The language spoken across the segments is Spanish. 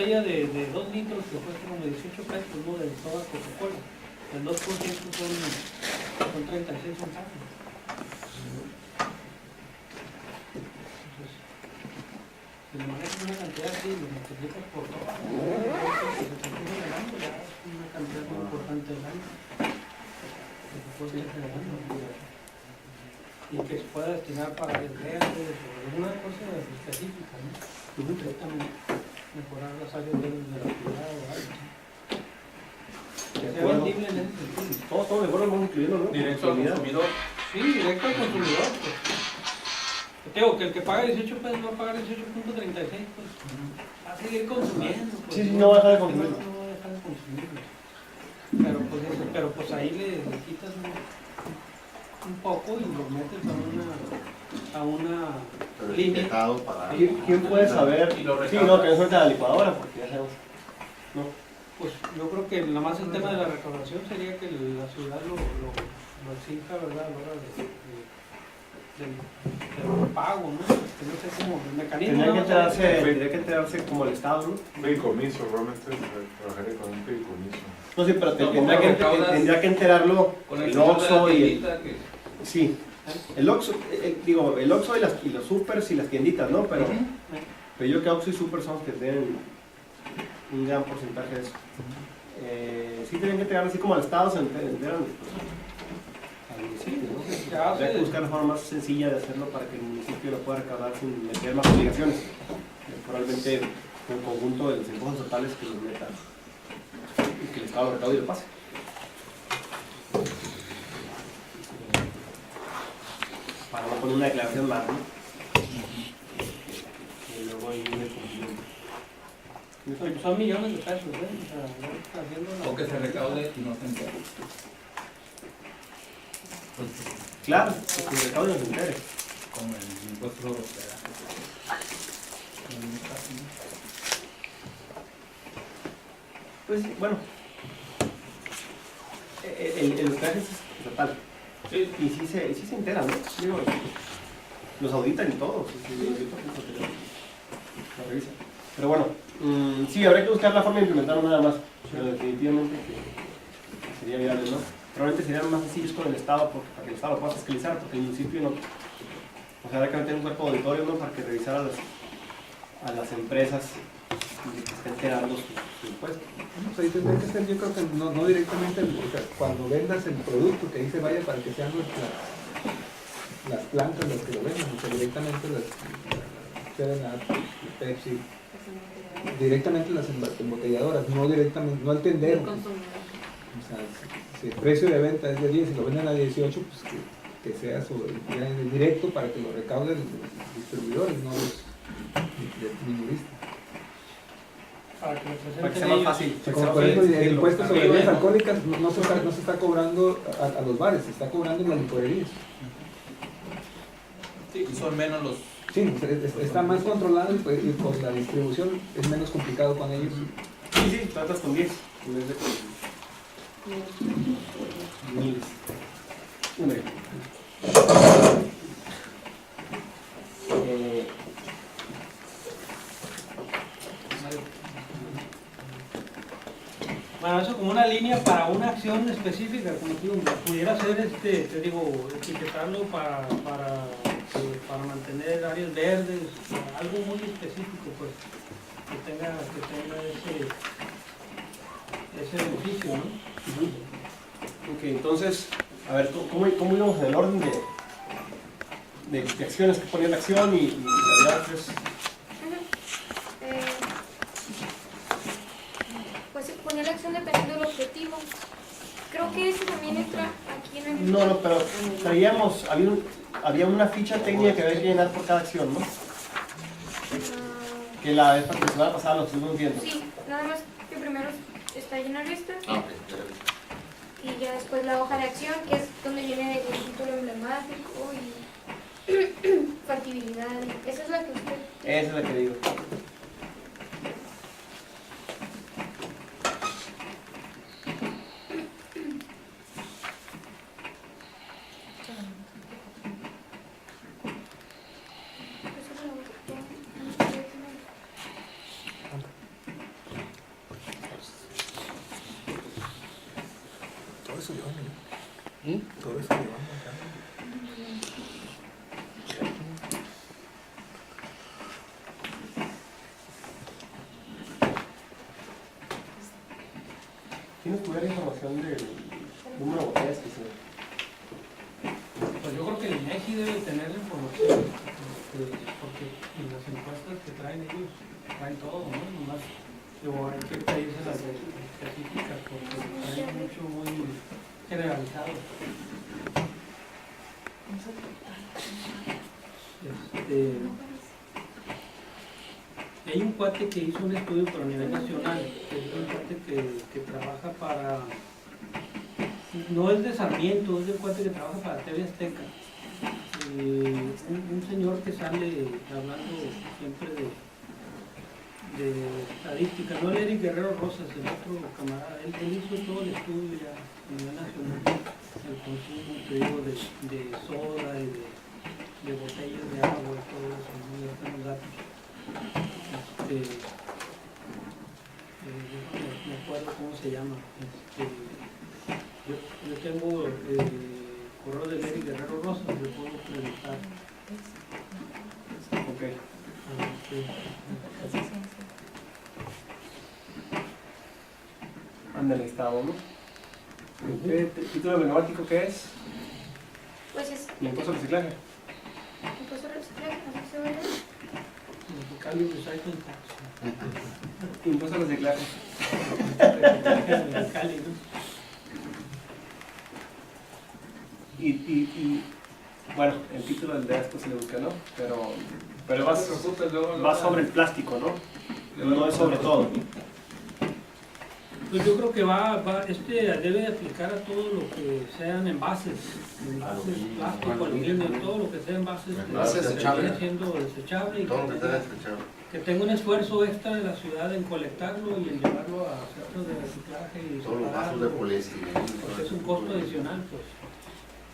botella de 2 litros que cuesta como 18 pesos, ¿no? De toda Coca-Cola. El 2% son 36 centavos. Entonces, si le manejas una cantidad así, lo multiplicas por todo, se te está generando ya es una cantidad muy importante del año. Que se puede ir generando. Y que se pueda destinar para el verde o alguna cosa específica, ¿no? Directamente mejorar las áreas verdes de la ciudad o algo. Que sea vendible en ese sentido. Todo mejor lo vamos incluyendo, ¿no? Directo al consumidor. Sí, directo al consumidor. Pues. Te digo que el que paga 18 pesos va a pagar 18.36, pues va a seguir consumiendo. Pues, sí, no va a dejar de consumir. No va a dejar de consumir. Pero pues ahí le quitas un poco y lo metes a una línea. Para... ¿Quién puede saber? Y lo Sí, recaudas. no, que no suelte la licuadora, porque ya sabemos. No. Pues yo creo que nada más el tema de la recaudación sería que la ciudad lo exija, ¿verdad? A la hora del pago, ¿no? Que no sé cómo, el mecanismo. Tendría que enterarse como el Estado, ¿no? Fideicomiso, realmente trabajaría con un fideicomiso. No, sí, pero No, tendría que enterarlo Con el señor de la Oxxo y el... tiendita que... Sí, el Oxxo, el Oxxo y los supers y las tienditas, ¿no? Pero yo creo que Oxxo y super son los que tienen un gran porcentaje de eso. Sí tienen que entregar así como al Estado, se enteran al municipio, ¿no? Ya, Habría que buscar la forma más sencilla de hacerlo para que el municipio lo pueda recaudar sin meter más obligaciones. Probablemente un conjunto de los impuestos totales que los meta y que el Estado lo recaude y lo pase. Para no poner una declaración más, ¿no? Y luego ahí viene el cumplimiento. Pues son millones de pesos, ¿eh? O sea, ya está haciendo la... O que se recaude y no se entere. Claro, que el recaude no se entere. Como el impuesto sobre hospedaje. Pues bueno, el hospedaje es total. Sí. Y sí se enteran, ¿no? Digo, los auditan y todo. Lo revisan. Pero bueno, sí, habría que buscar la forma de implementarlo nada más. Pero definitivamente que sería viable, ¿no? Probablemente serían más sencillos con el Estado, para que el Estado lo pueda fiscalizar, porque el municipio no. O sea, habría que meter un cuerpo de auditorio, ¿no? Para que revisara a las empresas de que estén generando su impuesto. Pues ahí tendría que ser, yo creo que no directamente, cuando vendas el producto, que ahí se vaya para que sean las plantas las que lo vendan, o sea, directamente las 7up, Pepsi, directamente las embotelladoras, no directamente, no al tendero. O sea, si el precio de venta es de 10 y lo venden a 18, pues que sea sobre, directo para que lo recauden los distribuidores, no los minoristas. Para que lo presenten Para que sea más ellos. fácil. Por eso el impuesto sobre bebidas ¿no? alcohólicas no se está cobrando a los bares, se está cobrando en las licorerías. Sí, y son menos los... Sí, está más controlado y por la distribución es menos complicado con ellos. Sí, tratas con 10 en vez de con miles. Hombre. Bueno, eso como una línea para una acción específica, como tú pudiera ser, te digo, etiquetarlo para mantener áreas verdes, algo muy específico, pues, que tenga ese beneficio, ¿no? Ok, entonces, a ver, ¿cómo íbamos en el orden de acciones que ponía la acción y la verdad es... Pues se ponía la acción dependiendo del objetivo. Creo que eso también entra aquí en el... No, pero traíamos, había una ficha técnica que había que llenar por cada acción, ¿no? Que la semana pasada lo estuvimos viendo. Sí, nada más que primero está llenar esta Ah, y ya después la hoja de acción, que es donde viene el título emblemático y factibilidad. Esa es la que usted... Esa es la que digo. eso llevamos. Todo eso llevamos acá. ¿Tienes tu información del número de botellas que se... Pues yo creo que el INEGI debe tener la información, porque en las encuestas que traen ellos, traen todo, ¿no? Nomás hay que pedirse las específicas, porque hay mucho muy generalizado. Hay un cuate que hizo un estudio pero a nivel nacional, que es un cuate que trabaja para, no es de Sarmiento, es un cuate que trabaja para TV Azteca. Un señor que sale hablando siempre de estadística, no el Eric Guerrero Rosas, el otro camarada, él hizo todo el estudio ya a nivel nacional, el consumo, te digo, de soda y de botellas de agua y todo eso, ¿no? Ya están los datos. Me acuerdo cómo se llama. Yo tengo el correo de Eric Guerrero Rosas, le puedo preguntar. Ok. Anda el estado, ¿no? ¿El título emblemático qué es? Pues es ¿El impuesto al reciclaje? impuesto al reciclaje, ¿no se ve? Cali Recycling Tax. Impuesto al reciclaje. Cali, ¿no? Y bueno, el título del de esto se le busca, ¿no? Pero va sobre el plástico, ¿no? No es sobre todo. Pues yo creo que debe aplicar a todo lo que sean envases, plástico, aluminio, todo lo que sea envases que desechable. esté siendo desechable y Todo lo que está desechable. que tenga un esfuerzo extra de la ciudad en colectarlo y en llevarlo a centros de reciclaje y Todos los vasos de separarlo, poliéster. porque es un costo adicional, pues.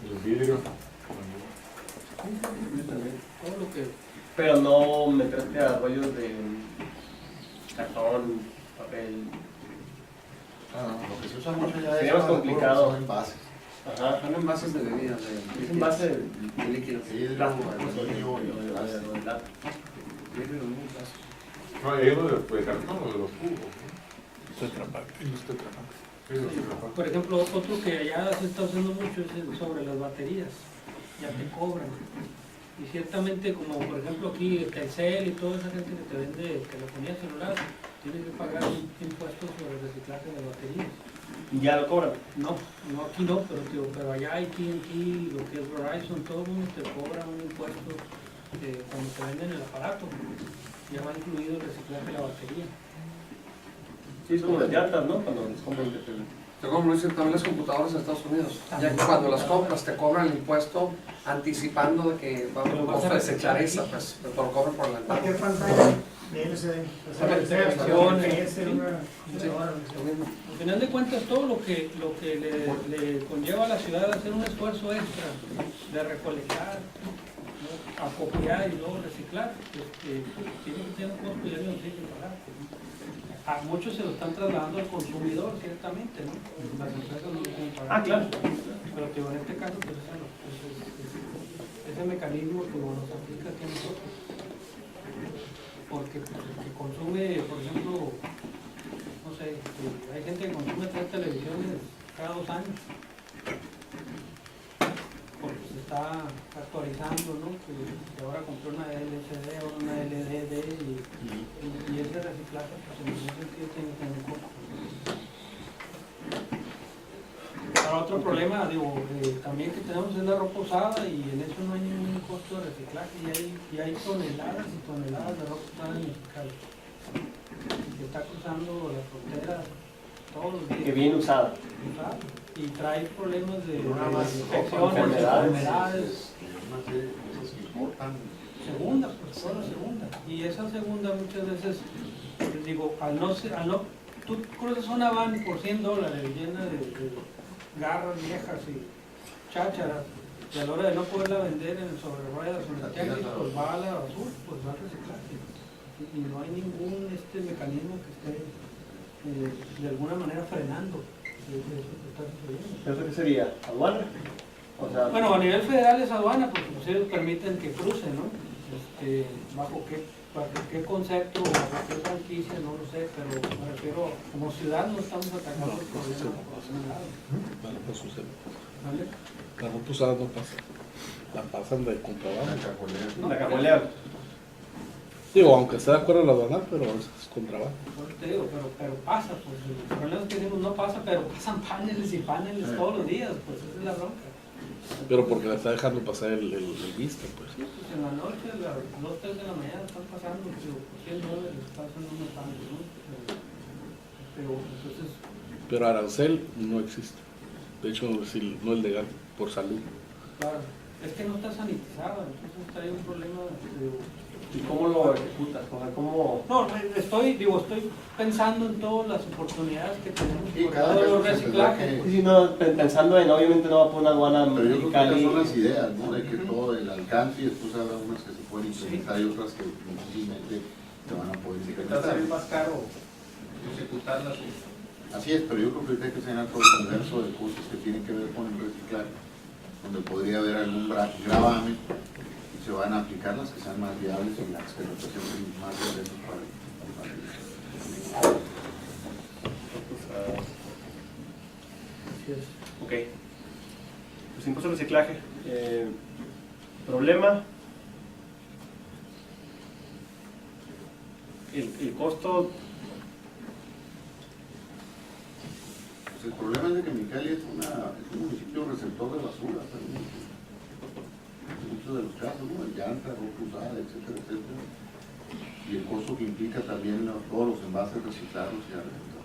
El vidrio. Todo lo que Pero no meterte a rollos de cartón, papel. Lo que se usa mucho ya Sería más para complicado. son envases. Ajá. Son envases de bebidas, Es un base de líquidos. Vidrio, plástico, aluminio y plástico. de lata. Vidrio, aluminio y plástico. No, hay uno de cartón o de los cubos. Sí, los tetrapack. por ejemplo, otro que allá se está usando mucho es el sobre las baterías, ya te cobran. Y ciertamente, como por ejemplo aquí Telcel y toda esa gente que te vende telefonía celular, tiene que pagar un impuesto sobre el reciclaje de baterías. Y ya lo cobran. No aquí no, pero allá AT&T, lo que es Verizon, todo el mundo te cobra un impuesto cuando te venden el aparato. Ya va incluido el reciclaje de la batería. Sí, es como las llantas, ¿no? Cuando les compran de Yo como lo dicen también las computadoras en Estados Unidos, ya que cuando las compras te cobran el impuesto anticipando de que va a haber un costo de desechar esa, pues te lo cobran por la entrada. Cualquier pantalla de LCD. Televisión, Sí, lo mismo. Al final de cuentas, todo lo que le conlleva a la ciudad a hacer un esfuerzo extra de recolectar, ¿no? Acopiar y luego reciclar, tiene que tener un costo y alguien lo tiene que pagar. A muchos se lo están trasladando al consumidor, ciertamente, ¿no? Las empresas no lo pueden pagar. Ah, claro. Pero que en este caso, pues, ese mecanismo que nos aplica aquí a nosotros. Porque pues, el que consume, por ejemplo, no sé, hay gente que consume 3 televisiones cada 2 años. Porque se está actualizando, ¿no? Que ahora compré una LCD, ahora una LDD y ese reciclaje, pues en ese sentido tiene que tener costo. Ahora otro problema, también que tenemos es la ropa usada y en eso no hay ningún costo de reciclaje y hay toneladas y toneladas de ropa usada en Mexicali que está cruzando la frontera todos los días. Que bien usada. Usada, y trae problemas de Enfermedades. enfermedades. Una serie de cosas que importan. Segunda, pues toda la segunda. Y esa segunda muchas veces, les digo, tú cruzas una van por $100 llena de garras viejas y chácharas, y a la hora de no poderla vender en sobre ruedas o en el tianguis, pues va a la basura, pues va a reciclaje. Y no hay ningún mecanismo que esté de alguna manera frenando eso que está sucediendo. ¿Eso qué sería? ¿Aduana? O sea, Bueno, a nivel federal es aduana, porque pues ellos permiten que cruce, ¿no? ¿Bajo qué concepto, bajo qué franquicia? No lo sé, pero me refiero, como ciudad no estamos atacando el problema por ningún lado. Bueno, pues sucede. ¿Vale? La ropa usada no pasa. La pasan de contrabando. la cajuelean. Digo, aunque esté de acuerdo la aduanal, pero es contrabando. Por eso te digo, pero pasa, pues el problema es que decimos no pasa, pero pasan paneles y paneles todos los días, pues esa es la bronca. Pero porque le está dejando pasar el visto, pues. Sí, pues en la noche, a las 2, 3 de la mañana están pasando, pero por $100 pasan unos paneles, ¿no? Entonces, Pero arancel no existe. De hecho, no es legal por salud. claro, es que no está sanitizado, entonces trae un problema ¿Y cómo lo ejecutas? O sea, ¿cómo...? No, estoy pensando en todas las oportunidades que tenemos Sí, por cada todo caso el se reciclaje. tendrá que- Sí, no, pensando en, obviamente no va a poner una aduana Pero yo creo que Mexicali. esas son las ideas, ¿no? De que todo el alcance y después habrá unas que se pueden implementar y otras que difícilmente se van a poder Va a implementar. salir más caro ejecutarlas. Así es, pero yo creo que ahorita hay que enseñar todo el universo de cosas que tienen que ver con el reciclaje, donde podría haber algún gravamen y se van a aplicar las que sean más viables y las que representen más ingresos para el Así es. Ok. Pues impuesto al reciclaje. Problema. El costo. Pues el problema es de que Mexicali es un municipio receptor de basura también. En muchos de los casos, ¿no? El llanta, ropa usada, etcétera, etcétera. Y el costo que implica también todos los envases reciclados y tratamientos.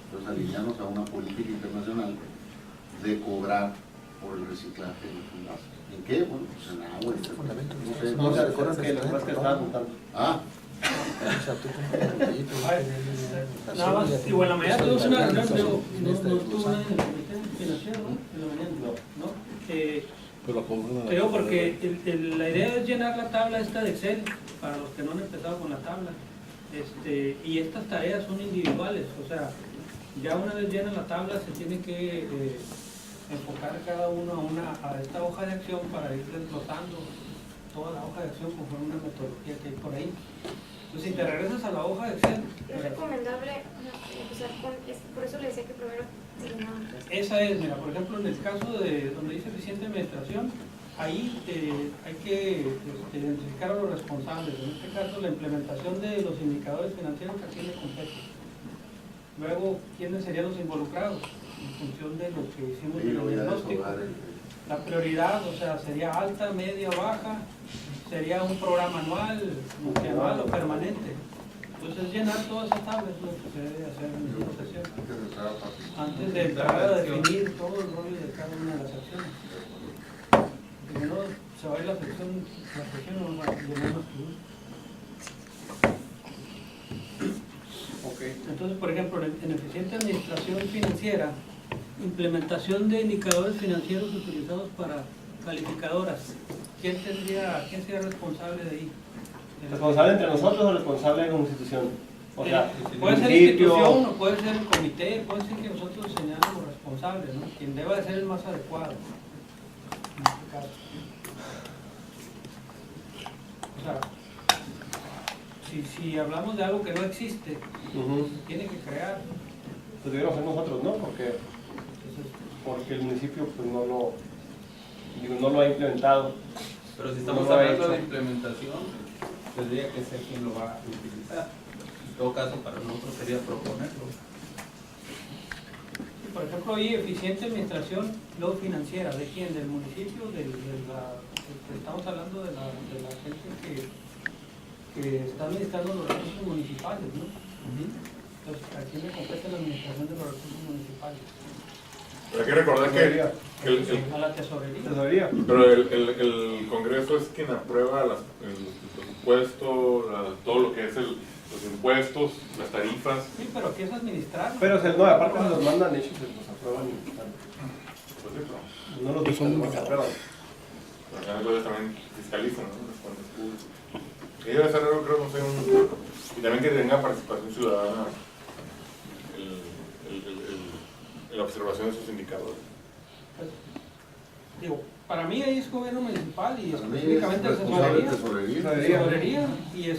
Entonces alinearnos a una política internacional de cobrar por el reciclaje de los envases. ¿En qué? Bueno, pues en agua, en Fundamento. no sé. No, o sea, es que las cosas que estaba apuntando. Ah, O sea, tú compras la botellita, Nada más, igual la mañana tuvimos una reunión, pero no Esta estuvo cosa. en el comité financiero, ¿no? En la mañana, ¿no? Pero la pongan Creo porque la idea es llenar la tabla esta de Excel, para los que no han empezado con la tabla. Y estas tareas son individuales, o sea, ya una vez llena la tabla se tiene que enfocar cada uno a esta hoja de acción para ir desglosando toda la hoja de acción conforme una metodología que hay por ahí. Entonces, si te regresas a la hoja de Excel, Es recomendable empezar con, por eso le decía que primero terminaban. esa es, mira, por ejemplo, en el caso de donde dice eficiente administración, ahí hay que identificar a los responsables. En este caso, la implementación de los indicadores financieros que tiene completo. Luego, ¿quiénes serían los involucrados? En función de lo que hicimos y en lo el voy a diagnóstico. deshogar. La prioridad, o sea, sería alta, media, baja, sería un programa anual, multianual o permanente. Entonces, llenar todas esas tablas es lo que se debe hacer en esta sesión. Antes de entrar a participar. Antes de entrar a definir todo el rol de cada una de las acciones. Porque no se va a ir la sesión no va a llenar más que uno. Entonces, por ejemplo, en eficiente administración financiera, implementación de indicadores financieros utilizados para calificadoras. ¿Quién sería responsable de ahí? ¿Responsable entre nosotros o responsable como institución? O sea, puede ser municipio. institución o puede ser el comité, puede ser que nosotros señalemos responsables, ¿no? Quien deba de ser el más adecuado en este caso. O sea, si hablamos de algo que no existe, Ujú. se tiene que crear. Pues deberíamos ser nosotros, ¿no? Entonces, Porque el municipio pues no lo ha implementado. Pero si estamos No lo ha hablando hecho. de implementación, tendría que ser quien lo va a utilizar. En todo caso, para nosotros sería proponerlo. por ejemplo, ahí eficiente administración luego financiera, ¿de quién? ¿Del municipio? Estamos hablando de la gente que está administrando los recursos municipales, ¿no? Entonces, ¿a quién le compete la administración de los recursos municipales? Pero hay que recordar que A la tesorería. Tesorería. pero el Congreso es quien aprueba el presupuesto, todo lo que es los impuestos, las tarifas. Sí, pero aquí es administrar. Pero no, aparte se los mandan hechos, se los aprueban y Pues eso. no los dictan, los aprueban. Al final de cuentas también fiscalizan, ¿no? Las cuentas públicas. Y debe ser algo, creo, no sé, y también que tenga participación ciudadana en la observación de esos indicadores? Pues, digo, para mí ahí es gobierno municipal y Para mí es específicamente responsable de tesorería. tesorería. Y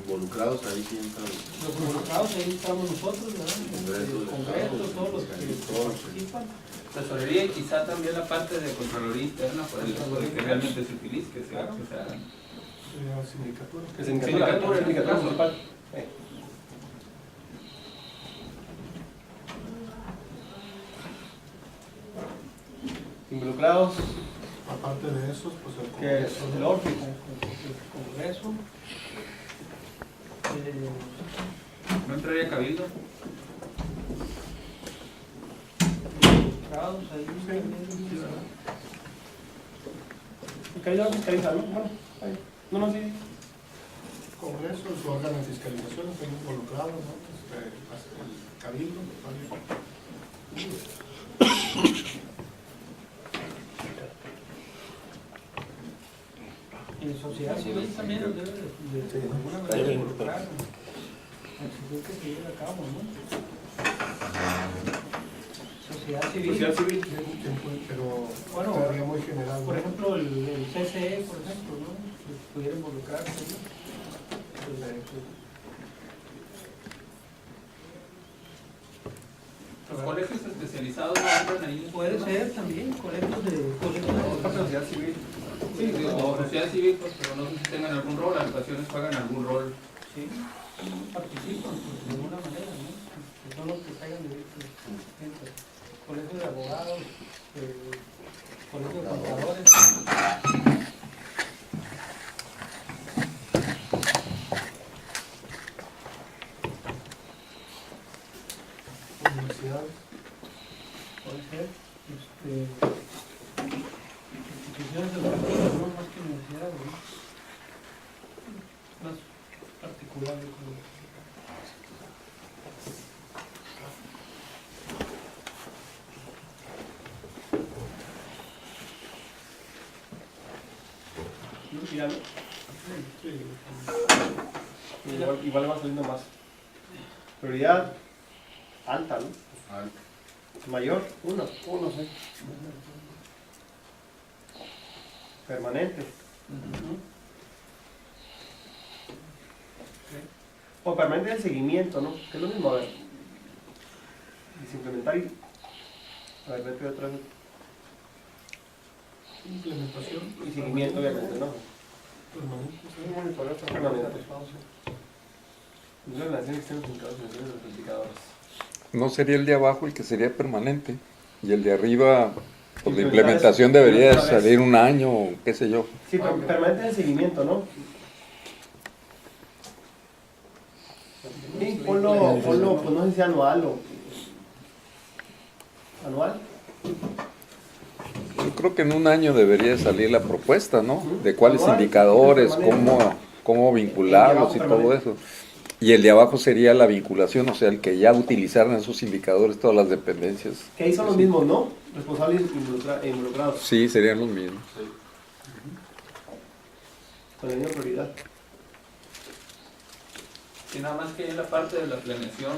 Involucrados ahí siempre. los involucrados ahí estamos nosotros, ¿verdad? Congreso, Congreso, todos los que todos. participan. Tesorería y quizá también la parte de Contraloría Interna por el hecho de que realmente se utilice, que se haga. Sindicatura. Que sindicatura municipal. Involucrados, Aparte de esos, pues el que es el ORFI. El Congreso. ¿No entraría Cabildo? Involucrados ahí también. Que ahí lo fiscaliza, ¿no? Bueno, ahí. No, sí. Congreso, su órgano de fiscalización, están involucrados, ¿no? El Cabildo, Y sociedad civil también debe de alguna manera involucrar, exigir que se lleve a cabo, ¿no? Sociedad civil. Pero Bueno, sería muy general. por ejemplo, el CCE, por ejemplo, ¿no? Que pudiera involucrarse, ¿no? Los colegios especializados no entran ahí. Puede ser también, colegios de Sociedad civil. Sí, o sociedad civil, pues, pero no sé si tengan algún rol, las ocasiones juegan algún rol. Sí, participan pues, de alguna manera, ¿no? Que son los que traigan derechos. Colegios de abogados, colegios de contadores. Universidades. Puede ser, instituciones educativas, no más que universidades, ¿no? Más particular, yo creo. Igual va saliendo más. Prioridad alta, ¿no? Alta. Mayor, uno, sí. Permanente. O permanente el seguimiento, ¿no? Que es lo mismo, a ver. Y implementar y... A ver, vete otra vez. Implementación. Y seguimiento, obviamente, ¿no? Permanente. Permanente. La relación externa con los indicadores. No sería el de abajo el que sería permanente. Y el de arriba, pues la implementación debería de salir un año o qué sé yo. Sí, pero permanente el seguimiento, ¿no? Sí, ponlo, pues no sé si anual o... ¿Anual? Yo creo que en un año debería salir la propuesta, ¿no? De cuáles indicadores, cómo vincularlos y todo eso. Y el de abajo sería la vinculación, o sea, el que ya utilizaran esos indicadores todas las dependencias. Que ahí son los mismos, ¿no? Responsables e involucrados. Sí, serían los mismos. Con la misma prioridad. Y nada más que en la parte de la planeación,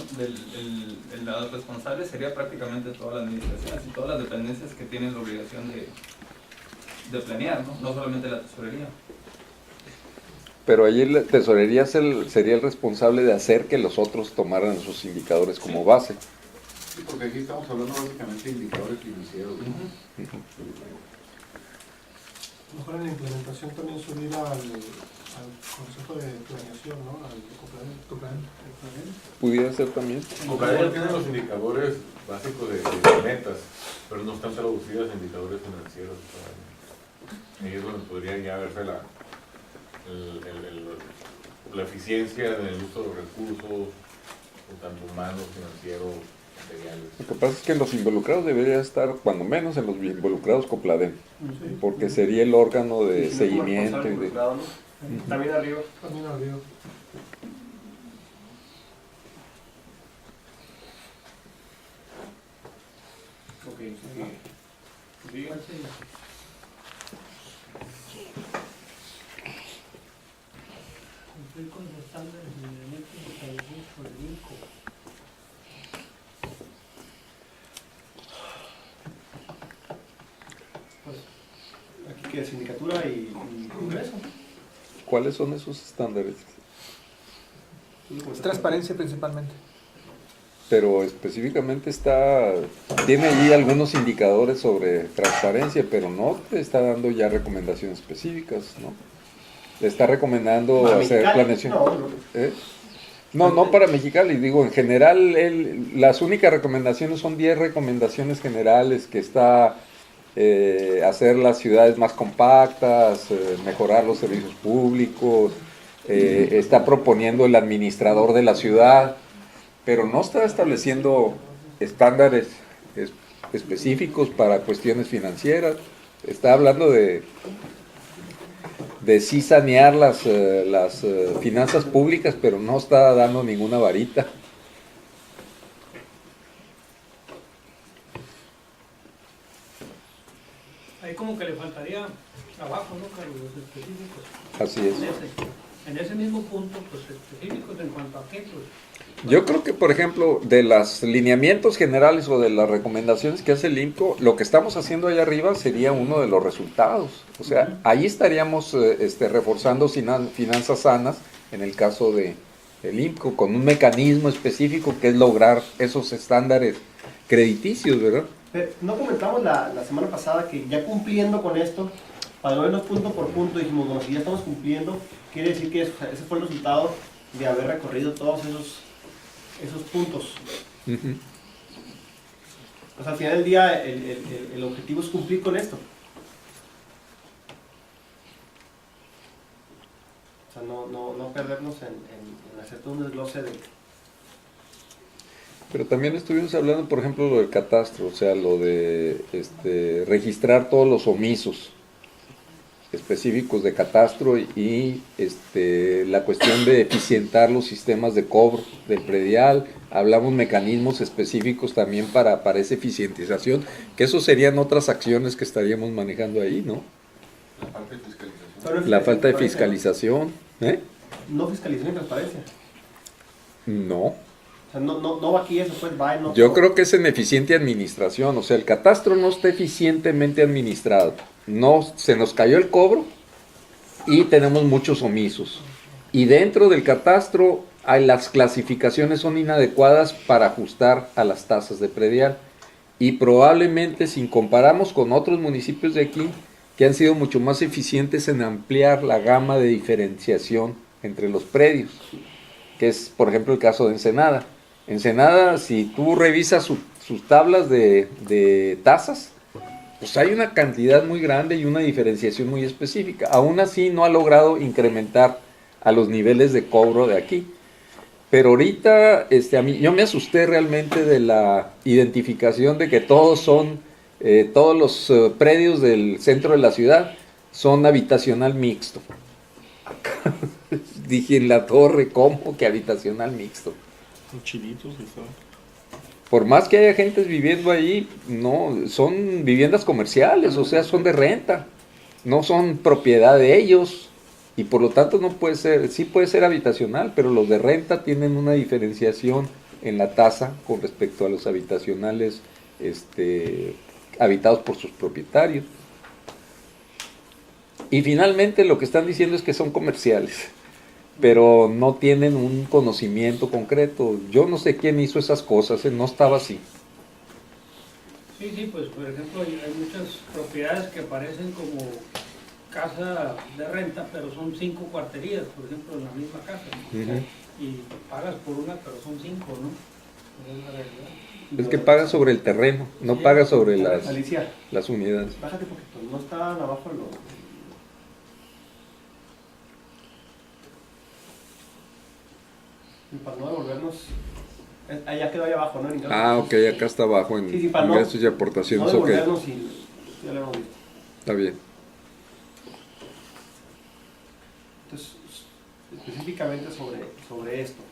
la responsable sería prácticamente todas las administraciones y todas las dependencias que tienen la obligación de planear, ¿no? No solamente la tesorería. Pero allí la tesorería sería el responsable de hacer que los otros tomaran esos indicadores como base. Sí, porque aquí estamos hablando básicamente de indicadores financieros, ¿no? Mejor en la implementación también subir al Consejo de Planeación, ¿no? Al Coplan. Pudiera ser también. Coplaner tiene los indicadores básicos de metas, pero no están traducidos en indicadores financieros. Ahí es donde podría ya verse la eficiencia en el uso de los recursos, tanto humanos, financieros, materiales. Lo que pasa es que los involucrados deberían estar, cuando menos, en los involucrados Copladem, porque sería el órgano de seguimiento y de... También arriba. También arriba. Ok, sí. ¿Cuál sería? Cumplir con los estándares de lineamientos establecidos por el INCO. que sindicatura y Congreso. ¿Cuáles son esos estándares? Transparencia principalmente. Pero específicamente tiene allí algunos indicadores sobre transparencia, pero no te está dando ya recomendaciones específicas, ¿no? Te está recomendando hacer planeación. No para Mexicali, digo, en general, las únicas recomendaciones son 10 recomendaciones generales, que está hacer las ciudades más compactas, mejorar los servicios públicos, está proponiendo el administrador de la ciudad, pero no está estableciendo estándares específicos para cuestiones financieras. Está hablando de sí sanear las finanzas públicas, pero no está dando ninguna varita. Ahí como que le faltaría trabajo, ¿no, Carlos? Los específicos. Así es. En ese mismo punto, pues específicos en cuanto a qué, pues. Yo creo que, por ejemplo, de los lineamientos generales o de las recomendaciones que hace el INCO, lo que estamos haciendo allá arriba sería uno de los resultados. O sea, ahí estaríamos reforzando finanzas sanas, en el caso del INCO, con un mecanismo específico que es lograr esos estándares crediticios, ¿verdad? No comentamos la semana pasada que ya cumpliendo con esto, para no vernos punto por punto, dijimos, bueno, si ya estamos cumpliendo, quiere decir que ese fue el resultado de haber recorrido todos esos puntos. Uh-huh. Pues al final del día el objetivo es cumplir con esto. O sea, no perdernos en hacer todo un desglose de... Pero también estuvimos hablando, por ejemplo, lo del catastro, o sea, lo de registrar todos los omisos específicos de catastro y la cuestión de eficientar los sistemas de cobro del predial. Hablamos mecanismos específicos también para esa eficientización, que eso serían otras acciones que estaríamos manejando ahí, ¿no? La falta de fiscalización. La falta de fiscalización. No fiscalización y transparencia. No. O sea, no va aquí eso, pues va en otro. Yo creo que es en eficiente administración, o sea, el catastro no está eficientemente administrado. No, se nos cayó el cobro y tenemos muchos omisos. Y dentro del catastro las clasificaciones son inadecuadas para ajustar a las tasas de predial. Y probablemente, si comparamos con otros municipios de aquí, que han sido mucho más eficientes en ampliar la gama de diferenciación entre los predios, que es, por ejemplo, el caso de Ensenada. Ensenada, si tú revisas sus tablas de tasas, pues hay una cantidad muy grande y una diferenciación muy específica. Aún así no ha logrado incrementar a los niveles de cobro de aquí. Pero ahorita yo me asusté realmente de la identificación de que todos los predios del centro de la ciudad son habitacional mixto. Dije en la torre, ¿cómo que habitacional mixto? Son chinitos, ¿sabes? Por más que haya gente viviendo ahí, no, son viviendas comerciales, o sea, son de renta, no son propiedad de ellos, y por lo tanto no puede ser, sí puede ser habitacional, pero los de renta tienen una diferenciación en la tasa con respecto a los habitacionales habitados por sus propietarios. Y finalmente lo que están diciendo es que son comerciales, pero no tienen un conocimiento concreto. Yo no sé quién hizo esas cosas, no estaba así. Sí, pues por ejemplo hay muchas propiedades que parecen como casa de renta, pero son 5 cuarterías, por ejemplo, en la misma casa, ¿no? Uh-huh. Y pagas por una, pero son 5, ¿no? Esa es la realidad. Es que pagas sobre el terreno, no Sí, pagas sobre Alicia, las unidades. bájate poquito, no estaban abajo Y para no devolvernos, allá quedó ahí abajo, ¿no? Ah, ok, acá está abajo en Sí, para ingresos y no aportaciones, ok. devolvernos y ya lo hemos visto. Está bien. Entonces, específicamente sobre esto.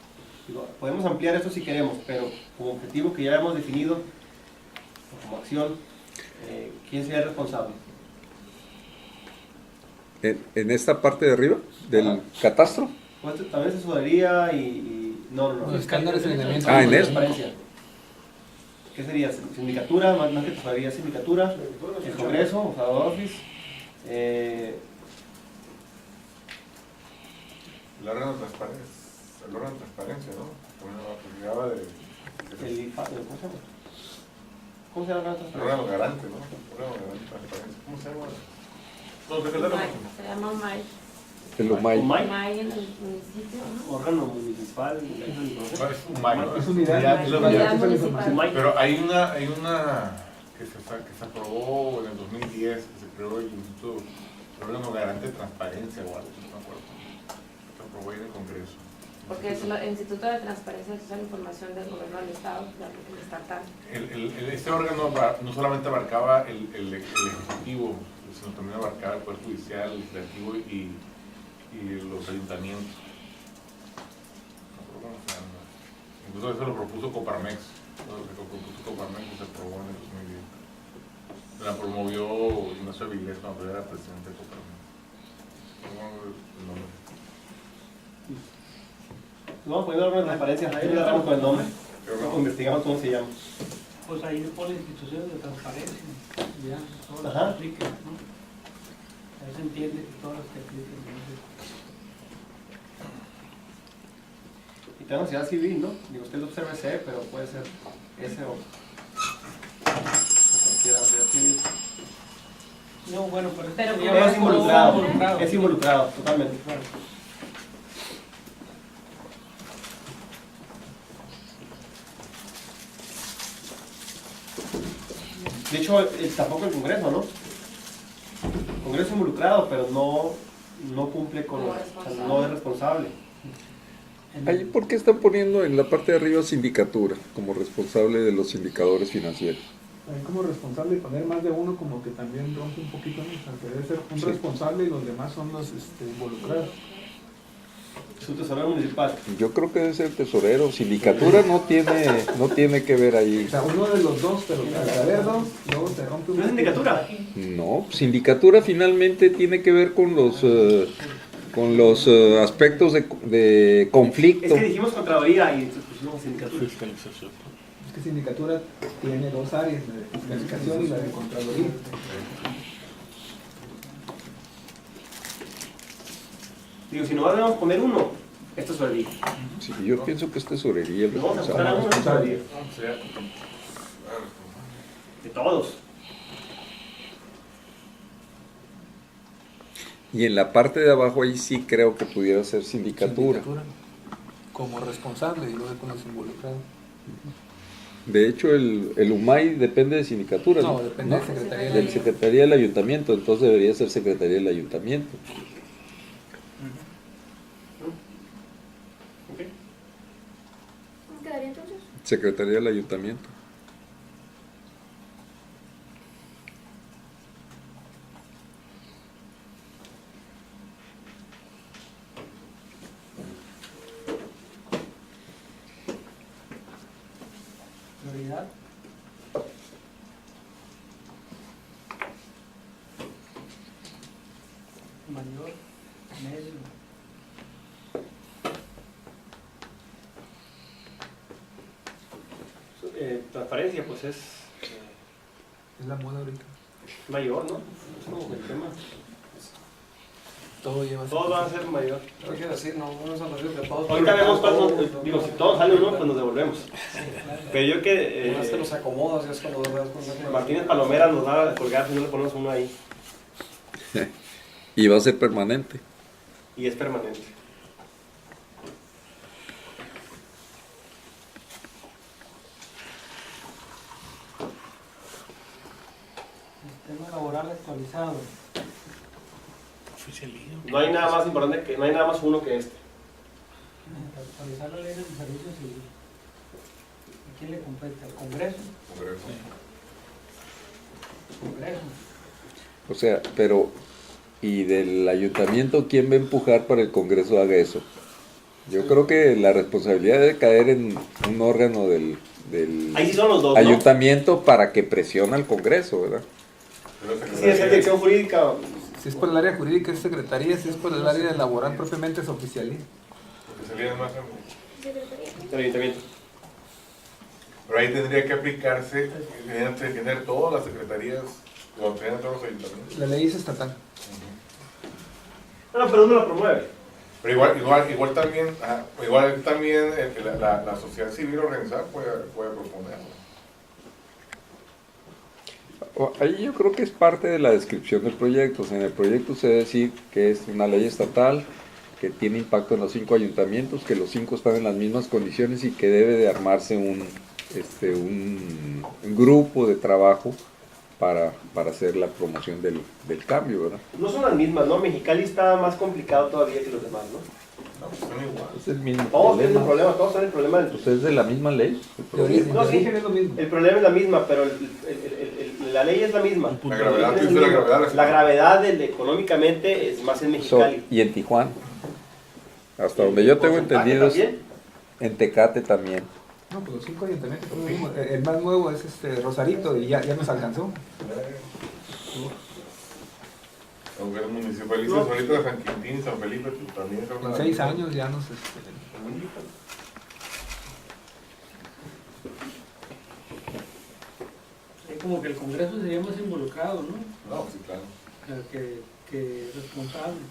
Digo, podemos ampliar esto si queremos, pero como objetivo que ya hemos definido, o como acción, ¿quién sería el responsable? En esta parte de arriba del catastro. Pues también asesoría no. Los estándares de lineamiento. Ah, en eso. Transparencia. ¿Qué sería? Sindicatura, más que tesorería, sindicatura, el Congreso, Observador Office El órgano de transparencia, ¿no? Porque hablaba de... ¿Cómo se llama? El órgano garante, ¿no? El órgano garante de transparencia. ¿Cómo se llama? No, secretario. Se llama MAI. El UMAI. MAI en el municipio, ¿no? Órgano municipal. No, es un MAI, ¿no? Es unidad, Es la Unidad unidad. municipal. Pero hay una que se aprobó en el 2010, que se creó el Instituto, el órgano garante de transparencia o algo, no me acuerdo. Se aprobó ahí en el Congreso. Porque es el Instituto de Transparencia y Social Información del Gobierno del Estado, el estatal. Este órgano no solamente abarcaba el Ejecutivo, sino también abarcaba el Poder Judicial, el Legislativo y los ayuntamientos. No recuerdo cómo se llama. Incluso eso lo propuso Coparmex. Lo propuso Coparmex y se aprobó en el 2010. La promovió Ignacio Avilés cuando era presidente de Coparmex. No me acuerdo el nombre. Vamos a poner órgano de transparencia. Ahí le damos con el nombre. Luego investigamos cómo se llama. Pues ahí le pone instituciones de transparencia. Ya, todas las Ajá. que apliquen, ¿no? Ahí se entiende que todas las que apliquen. Y tenemos sociedad civil, ¿no? Digo, usted lo observa ese, pero puede ser ese o cualquiera sociedad civil. No, bueno, Pero sería como más Es involucrado, involucrado. es involucrado, totalmente. Claro. De hecho, tampoco el Congreso, ¿no? El Congreso es involucrado, pero no cumple con Como o sea, responsable. no es responsable. Ahí, ¿por qué están poniendo en la parte de arriba sindicatura como responsable de los indicadores financieros? Ahí como responsable de poner más de uno como que también rompe un poquito, ¿no? O sea, que debe ser un Sí. responsable y los demás son los involucrados. Es un tesorero municipal. Yo creo que debe ser tesorero. Sindicatura no tiene que ver ahí. O sea, uno de los dos, pero al haber dos, luego se rompe un ¿No es poquito. sindicatura? No, sindicatura finalmente tiene que ver con los aspectos de Es conflicto. que dijimos Contraloría y entonces pusimos sindicatura. Fiscalización. Es que sindicatura tiene dos áreas, la de fiscalización y la de contraloría. Digo, si no debemos poner uno, esto es tesorería. Sí, yo pienso que es tesorería el Nos vamos a poner a responsable. uno, tesorería. O sea, De todos. Y en la parte de abajo ahí sí creo que pudiera ser sindicatura. Como responsable y luego con los involucrados. De hecho, el UMAI depende de sindicatura, ¿no? No, depende de Secretaría Del Secretaría del Ayuntamiento, entonces debería ser Secretaría del Ayuntamiento. ¿Ok? ¿Cómo quedaría entonces? Secretaría del Ayuntamiento. Prioridad. Mayor, medio. Transparencia, pues es Es la moda ahorita. mayor, ¿no? Es como el tema. Todo lleva Todos van a ser mayor. Pero quiero decir, no es al revés, que todos. Ahorita vemos cuántos, digo, si todos salen uno, pues nos devolvemos. Pero yo que Uno te los acomodas y es cuando te das cuenta que Martínez Palomera nos va a colgar si no le ponemos uno ahí. Y va a ser permanente. Y es permanente. Sistema laboral actualizado. Oficialía. No hay nada más importante que, no hay nada más uno que este. Actualizar la ley de servicios civiles. ¿A quién le compete? ¿Al Congreso? Congreso. Congreso. O sea, pero, ¿y del ayuntamiento quién va a empujar para el Congreso haga eso? Yo creo que la responsabilidad debe caer en un órgano del Ahí sí son los dos, ¿no? ayuntamiento para que presione al Congreso, ¿verdad? Sí, es la dirección jurídica. Si es por el área jurídica es secretaría, si es por el área laboral propiamente es oficialía. Porque salían más Secretaría. Del ayuntamiento. Pero ahí tendría que aplicarse, tendrían que tener todas las secretarías Lo tienen todos los ayuntamientos. La ley es estatal. No, pero uno lo promueve. Pero igual también la sociedad civil organizada puede proponerlo. Ahí yo creo que es parte de la descripción del proyecto. O sea, en el proyecto se debe decir que es una ley estatal, que tiene impacto en los 5 ayuntamientos, que los 5 están en las mismas condiciones y que debe de armarse un grupo de trabajo para hacer la promoción del cambio, ¿verdad? No son las mismas, ¿no? Mexicali está más complicado todavía que los demás, ¿no? No, pues son iguales. Es el mismo Todos tienen el problema. problema, todos tienen el problema del... Pues es de la misma ley. El De problema. origen, No, de sí. origen es lo mismo. El problema es la misma, pero la ley es la misma. La gravedad, tú dices la gravedad. La gravedad económicamente es más en Mexicali. Y en Tijuana. Hasta donde yo tengo entendido es ¿También? en Tecate también. No, pues los 5 ayuntamientos son los mismos. El más nuevo es Rosarito y ya nos alcanzó. Aunque los municipalistas ahorita de San Quintín y San Felipe pues, también son En 6 años ya nos... Como que el Congreso sería más involucrado, ¿no? No, sí, claro. Que responsable.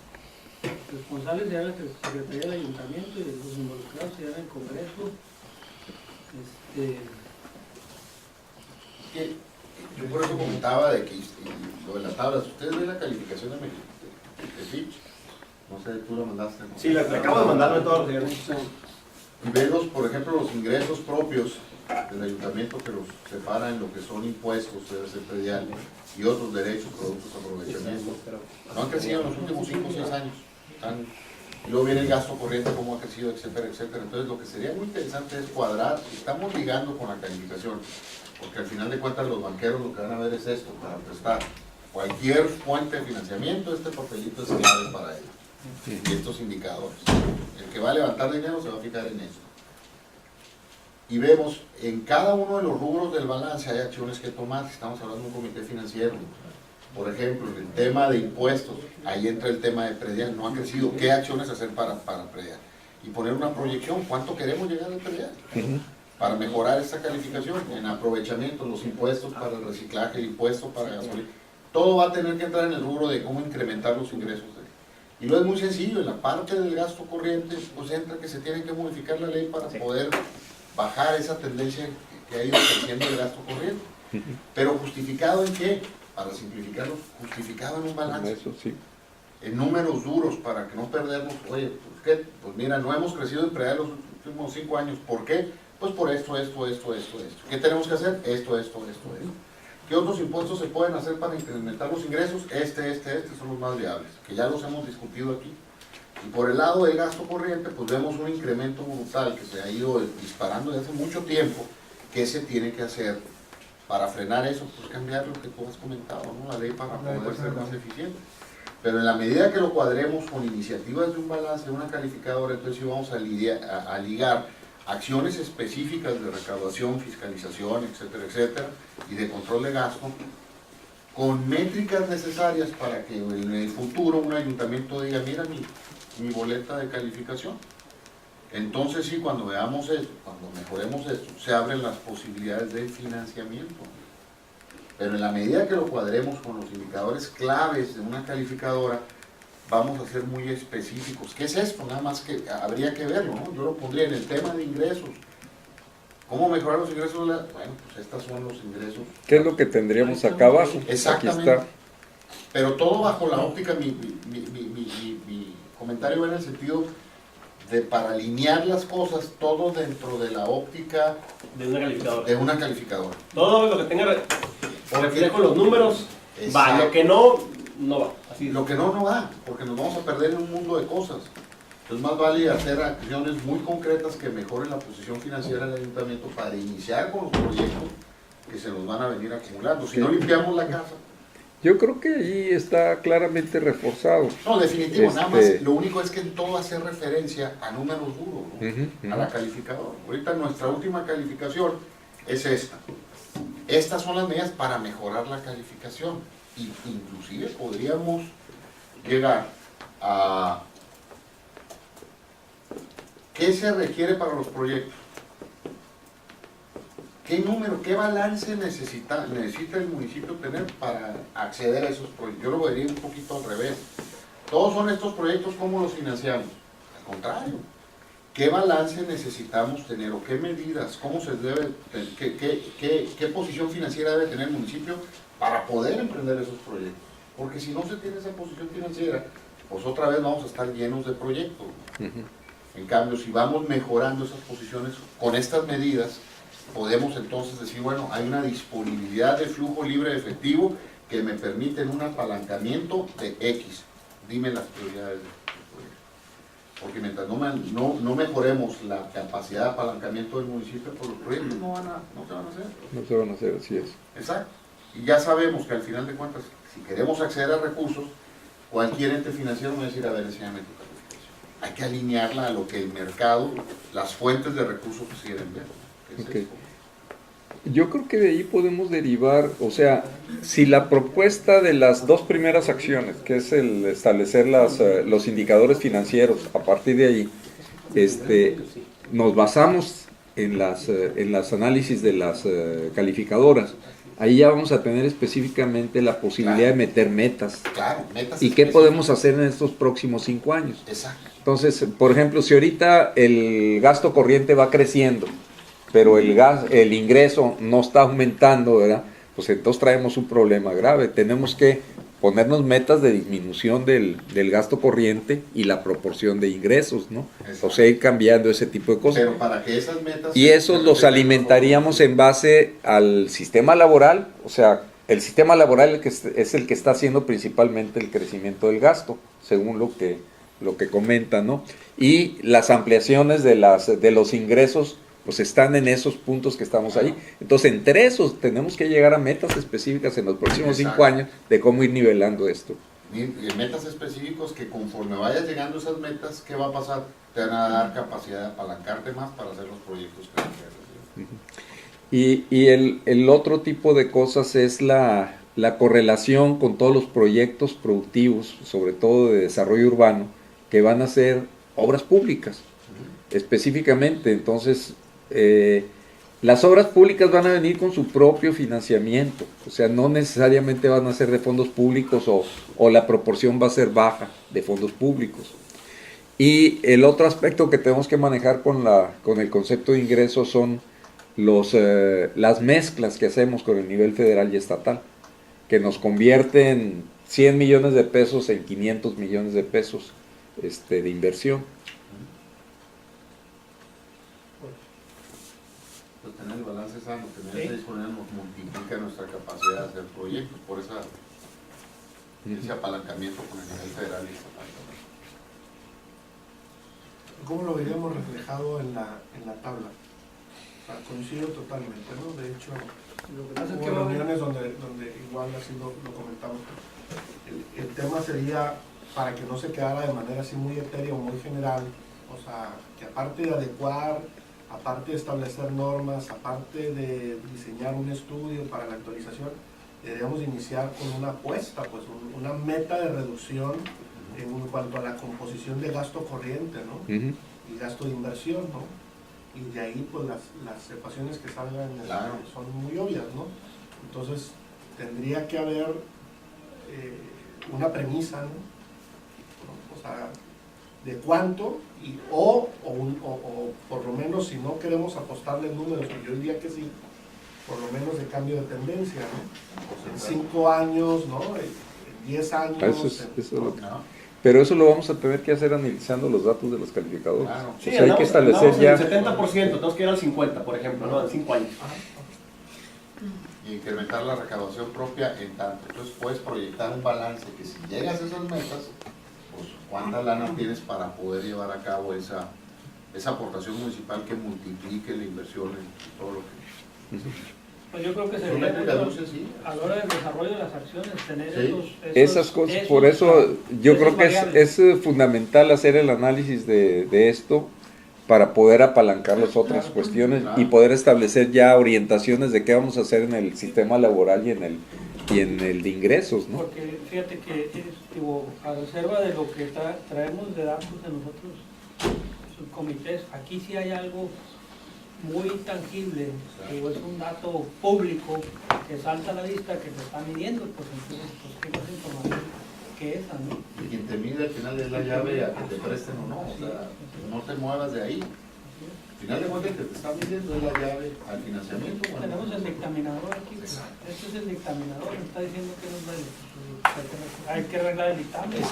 Responsable sería la Secretaría del Ayuntamiento y los involucrados serían el Congreso. Yo por eso comentaba de que lo de las tablas, ustedes ven la calificación de Fitch, no sé, tú la mandaste, ¿no? Sí, le acabo de mandarme todos los días. Y velos, por ejemplo, los ingresos propios del ayuntamiento que los separa en lo que son impuestos, debe ser predial, y otros derechos, productos, aprovechamiento. No han crecido en los últimos 5 o 6 años. Y luego viene el gasto corriente, cómo ha crecido, etcétera, etcétera. Entonces, lo que sería muy interesante es cuadrar, estamos ligando con la calificación, porque al final de cuentas los banqueros lo que van a ver es esto, para prestar cualquier fuente de financiamiento, este papelito es clave para ello. Y estos indicadores. El que va a levantar dinero se va a fijar en esto. Y vemos, en cada uno de los rubros del balance hay acciones que tomar. Estamos hablando de un comité financiero. Por ejemplo, el tema de impuestos, ahí entra el tema de predial. No ha crecido. ¿Qué acciones hacer para predial? Y poner una proyección. ¿Cuánto queremos llegar al predial? Para mejorar esta calificación. En aprovechamiento, los impuestos para el reciclaje, el impuesto para gasolina. Todo va a tener que entrar en el rubro de cómo incrementar los ingresos. Y luego es muy sencillo. En la parte del gasto corriente, pues entra que se tiene que modificar la ley para poder bajar esa tendencia que ha ido creciendo el gasto corriente. Pero justificado en qué? Para simplificarlo, justificado en un balance. Eso sí. En números duros, para que no perdernos. Oye, ¿por qué? Pues mira, no hemos crecido en predial los últimos 5 años. ¿Por qué? Pues por esto. ¿Qué tenemos que hacer? Esto. ¿Qué otros impuestos se pueden hacer para incrementar los ingresos? Estos son los más viables, que ya los hemos discutido aquí. Y por el lado del gasto corriente, pues vemos un incremento brutal que se ha ido disparando desde hace mucho tiempo. ¿Qué se tiene que hacer para frenar eso? Pues cambiar lo que tú has comentado, ¿no? La ley para poder ser más eficiente. Pero en la medida que lo cuadremos con iniciativas de un balance, de una calificadora, entonces sí vamos a ligar acciones específicas de recaudación, fiscalización, etcétera, etcétera, y de control de gasto, con métricas necesarias para que en el futuro un ayuntamiento diga, mira mi boleta de calificación. Entonces sí, cuando veamos esto, cuando mejoremos esto, se abren las posibilidades de financiamiento. Pero en la medida que lo cuadremos con los indicadores claves de una calificadora, vamos a ser muy específicos. ¿Qué es esto? Nada más que habría que verlo, ¿no? Yo lo pondría en el tema de ingresos. ¿Cómo mejorar los ingresos? Bueno, pues estos son los ingresos. ¿Qué es lo que tendríamos acá abajo? Exactamente. Aquí está. Pero todo bajo la óptica, mi comentario va en el sentido de para alinear las cosas, todo dentro de la óptica de una calificadora. Todo lo que tenga reflejo los números va, lo que no va. Así. Lo que no va, porque nos vamos a perder en un mundo de cosas. Entonces más vale hacer acciones muy concretas que mejoren la posición financiera del ayuntamiento para iniciar con los proyectos que se nos van a venir acumulando. Si no limpiamos la casa. Yo creo que ahí está claramente reforzado. No, definitivo, nada más. Lo único es que en todo hace referencia a números duros, ¿no? A la calificadora. Ahorita nuestra última calificación es esta. Estas son las medidas para mejorar la calificación. Y inclusive podríamos llegar a ¿qué se requiere para los proyectos? ¿Qué número, qué balance necesita el municipio tener para acceder a esos proyectos? Yo lo vería un poquito al revés. Todos son estos proyectos, ¿cómo los financiamos? Al contrario. ¿Qué balance necesitamos tener o qué medidas, cómo se debe, qué posición financiera debe tener el municipio para poder emprender esos proyectos? Porque si no se tiene esa posición financiera, pues otra vez vamos a estar llenos de proyectos. En cambio, si vamos mejorando esas posiciones con estas medidas, podemos entonces decir, bueno, hay una disponibilidad de flujo libre de efectivo que me permiten un apalancamiento de X. Dime las prioridades del proyecto. Porque mientras no mejoremos la capacidad de apalancamiento del municipio, pues los proyectos no se van a hacer. No se van a hacer, así es. Exacto. Y ya sabemos que al final de cuentas, si queremos acceder a recursos, cualquier ente financiero me va a decir, a ver, enséñame tu calificación. Hay que alinearla a lo que el mercado, las fuentes de recursos quieren ver. Okay. Yo creo que de ahí podemos derivar, o sea, si la propuesta de las dos primeras acciones, que es el establecer los indicadores financieros, a partir de ahí, nos basamos en las análisis de las calificadoras, ahí ya vamos a tener específicamente la posibilidad de meter metas. Claro, metas. ¿Y qué podemos hacer en estos próximos 5 años? Exacto. Entonces, por ejemplo, si ahorita el gasto corriente va creciendo, pero el ingreso no está aumentando, ¿verdad? Pues entonces traemos un problema grave. Tenemos que ponernos metas de disminución del gasto corriente y la proporción de ingresos, ¿no? O sea, ir cambiando ese tipo de cosas. Pero para que esas metas... Y esos los alimentaríamos en base al sistema laboral, o sea, el sistema laboral es el que está haciendo principalmente el crecimiento del gasto, según lo que comenta, ¿no? Y las ampliaciones de los ingresos pues están en esos puntos que estamos ahí. Entonces, entre esos tenemos que llegar a metas específicas en los próximos 5 años de cómo ir nivelando esto. Y metas específicos que conforme vayas llegando a esas metas, ¿qué va a pasar? Te van a dar capacidad de apalancarte más para hacer los proyectos que quieres. Y el otro tipo de cosas es la correlación con todos los proyectos productivos, sobre todo de desarrollo urbano, que van a ser obras públicas, específicamente. Entonces, las obras públicas van a venir con su propio financiamiento, o sea, no necesariamente van a ser de fondos públicos o la proporción va a ser baja de fondos públicos. Y el otro aspecto que tenemos que manejar con el concepto de ingresos son las mezclas que hacemos con el nivel federal y estatal, que nos convierten 100 millones de pesos en 500 millones de pesos de inversión. Pues tener el balance sano, tener esa disponibilidad nos multiplica nuestra capacidad de hacer proyectos, por ese apalancamiento con el nivel federal y estatal. ¿Cómo lo veríamos reflejado en la tabla? O sea, coincido totalmente, ¿no? De hecho, lo que pasa es que hubo reuniones donde igual así lo comentamos. El tema sería, para que no se quedara de manera así muy etérea o muy general, o sea, que aparte de adecuar, aparte de establecer normas, aparte de diseñar un estudio para la actualización, deberíamos iniciar con una apuesta, pues una meta de reducción en cuanto a la composición de gasto corriente, ¿no? Y gasto de inversión, ¿no? Y de ahí pues las ecuaciones que salgan son muy obvias, ¿no? Entonces tendría que haber una premisa, ¿no? O sea, de cuánto, o por lo menos, si no queremos apostarle números, yo diría que sí, por lo menos de cambio de tendencia, ¿no? En 5 años, ¿no? En 10 años. Pero eso lo vamos a tener que hacer analizando los datos de los calificadores. Claro. Sí, o sea, hay que establecer ya... El 70%, tenemos que ir al 50%, por ejemplo, ¿no? En 5 años. Y incrementar la recaudación propia en tanto. Entonces puedes proyectar un balance que si llegas a esas metas, pues cuánta lana tienes para poder llevar a cabo esa aportación municipal que multiplique la inversión en todo lo que... Pues yo creo que sería a la hora del desarrollo de las acciones tener esas cosas, por eso yo creo que es fundamental hacer el análisis de esto para poder apalancar las otras cuestiones y poder establecer ya orientaciones de qué vamos a hacer en el sistema laboral y en el de ingresos, ¿no? Porque fíjate que a reserva de lo que traemos de datos de nosotros, subcomités, aquí sí hay algo muy tangible, o es un dato público que salta a la vista, que se está midiendo, pues entonces, pues, ¿qué más información que esa, no? Y quien te mide al final es la llave a que te presten o no, o sea, no te muevas de ahí. Al final de cuentas, el que te está midiendo es la llave al financiamiento. Bueno, Tenemos el dictaminador aquí, pues, este es el dictaminador, me está diciendo que no es ley. Hay que arreglar el dictamen.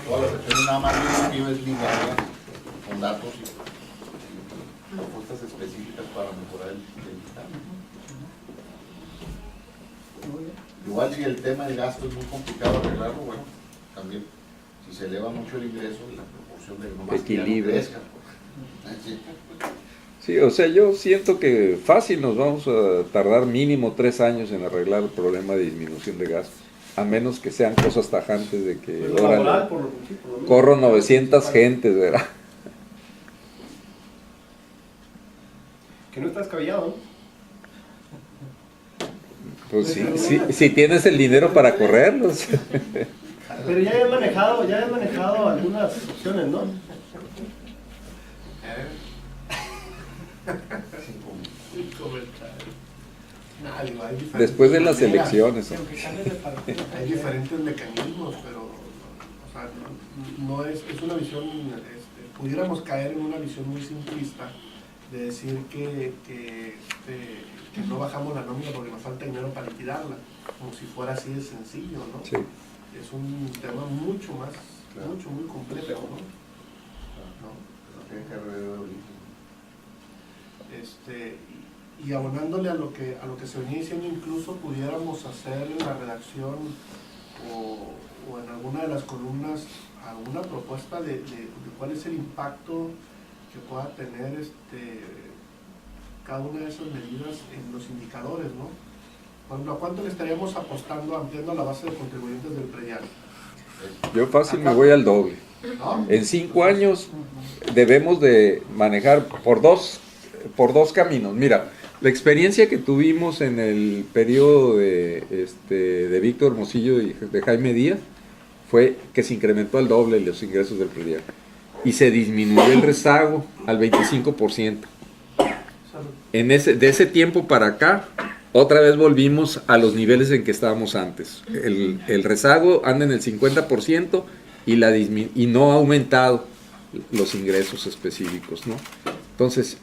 todas las acciones nada más es ligarlas con datos y propuestas específicas para mejorar el dictamen. Igual si el tema del gasto es muy complicado arreglarlo, bueno, también si se eleva mucho el ingreso, la proporción de nomás Equilibrio. que ya no crezca. Sí, o sea, yo siento que fácil nos vamos a tardar mínimo 3 años en arreglar el problema de disminución de gasto, a menos que sean cosas tajantes de que Pues lo órale, laboral, por lo menos. corro 900 gentes, ¿verdad? Que no está descabellado, ¿no? Pues sí, sí, si tienes el dinero para correrlos. Pero ya han manejado algunas opciones, ¿no? Después de las elecciones. Hay diferentes mecanismos, pero o sea, no es una visión, pudiéramos caer en una visión muy simplista de decir que no bajamos la nómina porque nos falta dinero para liquidarla, como si fuera así de sencillo, ¿no? Sí. Es un tema mucho más, muy complejo, ¿no? Y abonándole a lo que se venía diciendo, incluso pudiéramos hacer en la redacción o en alguna de las columnas alguna propuesta de cuál es el impacto que pueda tener cada una de esas medidas en los indicadores, ¿no? Por ejemplo, ¿a cuánto le estaríamos apostando ampliando la base de contribuyentes del predial? Yo fácil me voy al doble. ¿No? En 5 años debemos de manejar por dos caminos. Mira, la experiencia que tuvimos en el periodo de Víctor Hermosillo y de Jaime Díaz fue que se incrementó al doble los ingresos del predial y se disminuyó el rezago al 25%. De ese tiempo para acá, otra vez volvimos a los niveles en que estábamos antes. El rezago anda en el 50% y no ha aumentado los ingresos específicos, ¿no? Entonces,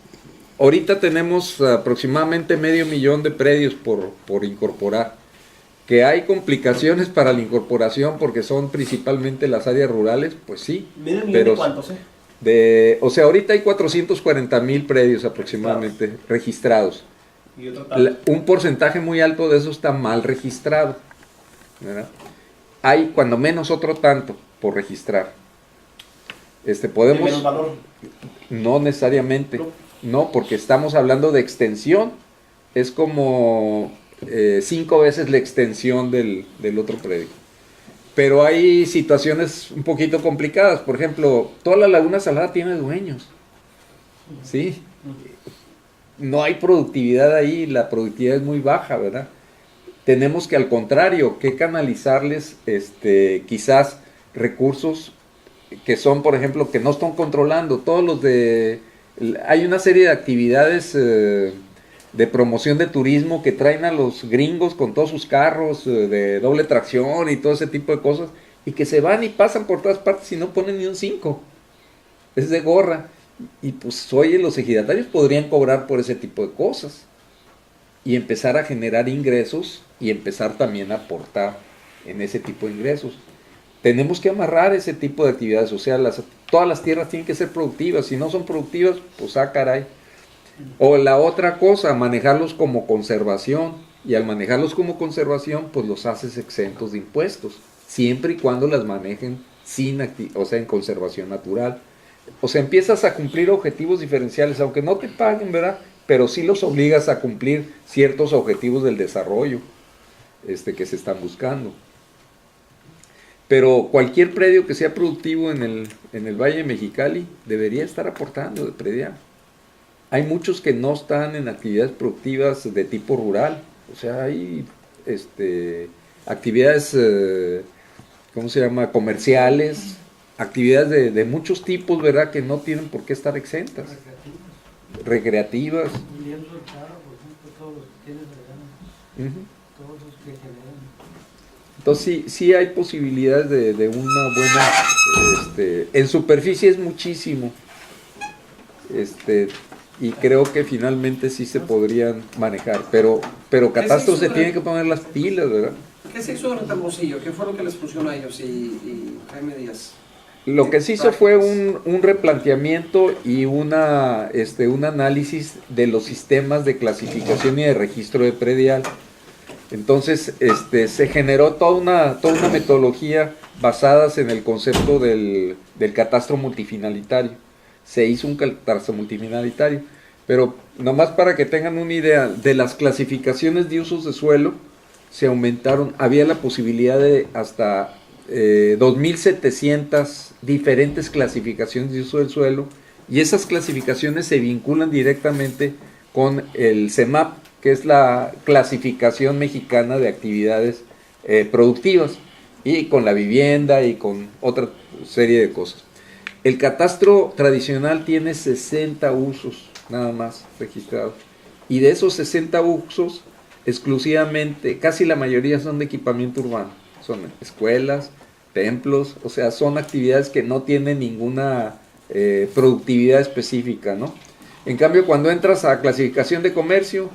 ahorita tenemos aproximadamente 500,000 de predios por incorporar. Que hay complicaciones para la incorporación porque son principalmente las áreas rurales, pues sí. Pero ¿cuántos, o sea, ahorita hay 440,000 predios aproximadamente registrados. Y otro tanto. Un porcentaje muy alto de eso está mal registrado, ¿verdad? Hay cuando menos otro tanto por registrar. Podemos. ¿Menos valor? No necesariamente. No, porque estamos hablando de extensión. Es como 5 veces la extensión del otro predio. Pero hay situaciones un poquito complicadas. Por ejemplo, toda la Laguna Salada tiene dueños. ¿Sí? No hay productividad ahí, la productividad es muy baja, ¿verdad? Tenemos que al contrario, que canalizarles quizás recursos que son, por ejemplo, que no están controlando. Hay una serie de actividades de promoción de turismo que traen a los gringos con todos sus carros de doble tracción y todo ese tipo de cosas, y que se van y pasan por todas partes y no ponen ni un 5. Es de gorra. Y pues oye, los ejidatarios podrían cobrar por ese tipo de cosas y empezar a generar ingresos y empezar también a aportar en ese tipo de ingresos. Tenemos que amarrar ese tipo de actividades, o sea, todas las tierras tienen que ser productivas. Si no son productivas, pues caray. O la otra cosa, manejarlos como conservación, y al manejarlos como conservación, pues los haces exentos de impuestos, siempre y cuando las manejen en conservación natural. O sea, empiezas a cumplir objetivos diferenciales, aunque no te paguen, ¿verdad? Pero sí los obligas a cumplir ciertos objetivos del desarrollo que se están buscando. Pero cualquier predio que sea productivo en el Valle de Mexicali debería estar aportando de predial. Hay muchos que no están en actividades productivas de tipo rural. O sea, hay actividades, ¿cómo se llama? Comerciales, actividades de muchos tipos, ¿verdad? Que no tienen por qué estar exentas. Recreativas. Viendo el carro, por ejemplo, todos los que tienes de Ujú. todos los que generan. Entonces sí hay posibilidades de una buena, en superficie es muchísimo, y creo que finalmente sí se podrían manejar, pero Catastro se tiene que poner las pilas, ¿verdad? ¿Qué se hizo durante Hermosillo? ¿Qué fue lo que les funcionó a ellos y Jaime Díaz? Lo que se hizo fue un replanteamiento y un análisis de los sistemas de clasificación y de registro de predial. Entonces, se generó toda una metodología basadas en el concepto del catastro multifinalitario. Se hizo un catastro multifinalitario, pero nomás para que tengan una idea, de las clasificaciones de usos de suelo, se aumentaron, había la posibilidad de hasta 2.700 diferentes clasificaciones de uso del suelo, y esas clasificaciones se vinculan directamente con el CEMAP, que es la clasificación mexicana de actividades productivas, y con la vivienda y con otra serie de cosas. El catastro tradicional tiene 60 usos nada más registrados, y de esos 60 usos, exclusivamente, casi la mayoría son de equipamiento urbano, son escuelas, templos, o sea, son actividades que no tienen ninguna productividad específica, ¿no? En cambio, cuando entras a clasificación de comercio,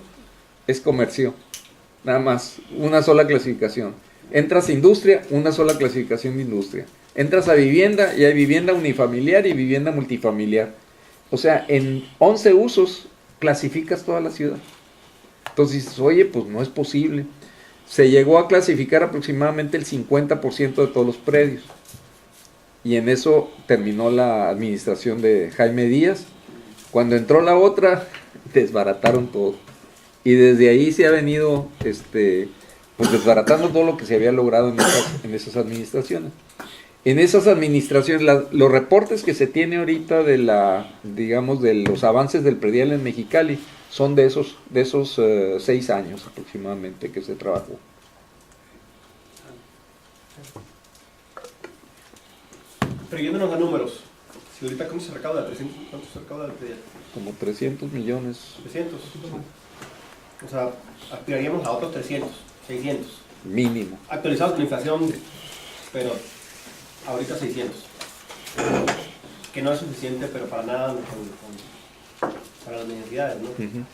es comercio, nada más, una sola clasificación. Entras a industria, una sola clasificación de industria. Entras a vivienda y hay vivienda unifamiliar y vivienda multifamiliar. O sea, en 11 usos clasificas toda la ciudad. Entonces dices, oye, pues no es posible. Se llegó a clasificar aproximadamente el 50% de todos los predios. Y en eso terminó la administración de Jaime Díaz. Cuando entró la otra, desbarataron todo. Y desde ahí se ha venido pues desbaratando todo lo que se había logrado en esas administraciones. En esas administraciones, los reportes que se tiene ahorita de los avances del predial en Mexicali son de esos 6 años aproximadamente que se trabajó. Pero yéndonos a números, si ahorita cómo se recauda, 300, ¿cuánto se recauda del predial? Como 300 millones. 300. O sea, aspiraríamos a otros 300, 600. Mínimo. Actualizados con inflación, pero ahorita 600. Que no es suficiente, pero para nada para las necesidades, ¿no? Uh-huh.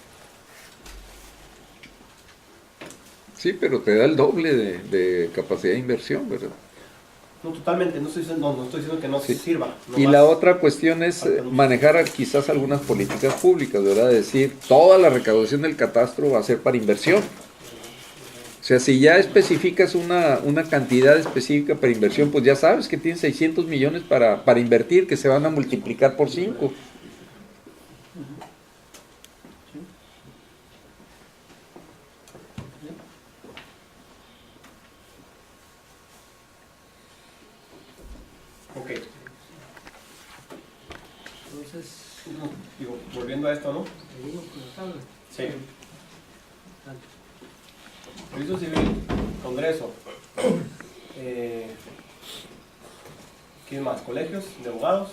Sí, pero te da el doble de capacidad de inversión, ¿verdad? No, totalmente, no estoy diciendo que no sirva. Y la otra cuestión es manejar quizás algunas políticas públicas, ¿verdad? Decir, toda la recaudación del catastro va a ser para inversión. O sea, si ya especificas una cantidad específica para inversión, pues ya sabes que tienes 600 millones para invertir, que se van a multiplicar por 5. Ok. Entonces, volviendo a esto, ¿no? Seguimos con la tabla. Sí. Registro Civil, Congreso. ¿Quién más? Colegios de abogados,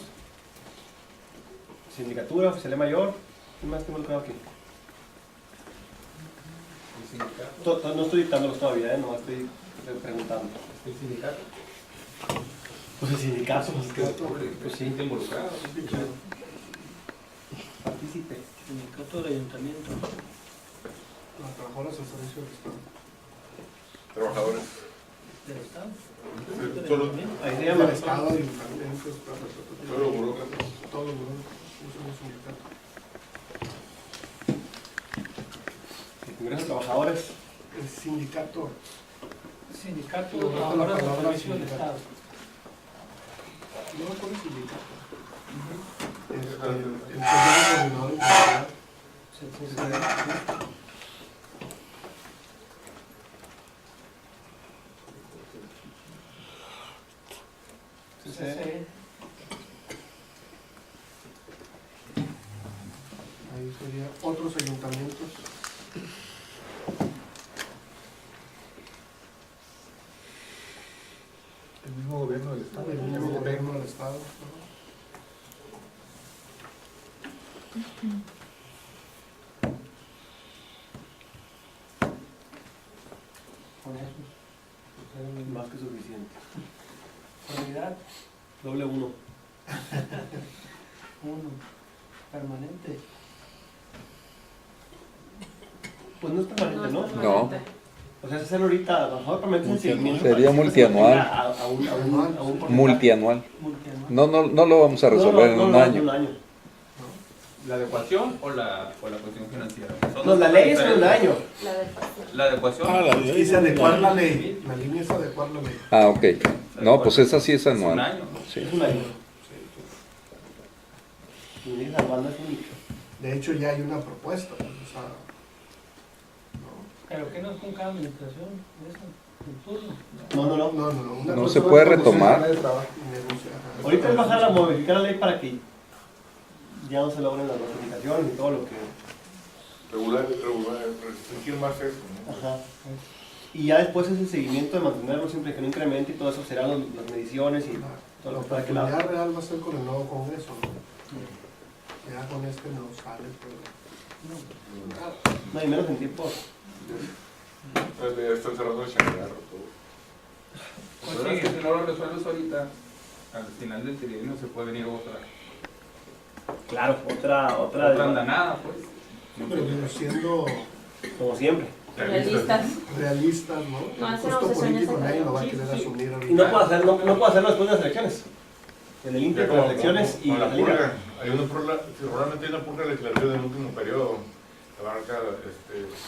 sindicatura, oficialía mayor. ¿Quién más tengo aquí? ¿El sindicato? No estoy dictándolos todavía, no estoy preguntando. ¿El sindicato? Pues el sindicato, pues sí, involucrado. Partícipe. Sindicato del ayuntamiento. Los trabajadores al servicio del Estado. Trabajadores. ¿Del Estado? Solo, Ahí se Del llama. Estado, ayuntamientos, solo burócratas. todos los burócratas usan un sindicato. El Congreso de Trabajadores. El sindicato. Sindicato de No, la trabajadores al palabra servicio del sindicato. Estado. No me acuerdo sindicato. El coordinador empresarial. Ahí sería otros ayuntamientos. El mismo gobierno del Estado. El mismo gobierno del el Estado. Con eso. Más que suficiente. Calidad, Doble 1. 1. Permanente. Pues no es permanente, ¿no? No. O sea, es hacerlo ahorita, a lo mejor permanente es el seguimiento. Sería para que multianual. a un porcentaje. Multianual. Multianual. No lo vamos a resolver en un año. ¿La adecuación o la cuestión financiera? Son No, dos la cosas ley es en un diferentes. año. La adecuación. La adecuación. La ley. Es adecuar la ley. La línea es adecuar la ley. Ah, ok. No, pues esa sí es Es un anual. año, ¿no? Sí. Es un año. Y la banda es única. De hecho, ya hay una propuesta. O sea, Pero que no es con cada administración, eso, el turno. No. una No cosa se es puede la Comisión retomar. Nacional de Trabajo y negociar. Ahorita es bajar modificar la ley para que ya no se logren las notificaciones y todo lo que... restringir más eso, ¿no? Ajá. Y ya después es el seguimiento de mantenerlo siempre que no incremente y todo eso serán las mediciones y todo La lo que para que oportunidad real va a ser con el nuevo Congreso, ¿no? Ya con este no sale, pero... No hay menos en tiempo. Ya están cerrando el changarro, todo. Pues sí, si no lo resuelves ahorita, al final del trienio se puede venir otra Claro, otra andanada, pues. Pero siendo como siempre. Realistas. realistas, ¿no? No, El hace costo 11 años político nadie lo va a sí, querer sí. asumir ahorita. Y no puedo hacerlo después de las elecciones. En el Ya Inter, con como- las elecciones y como la la salida. purga. Hay una purga, seguramente hay una purga legislativa del último periodo. Que abarca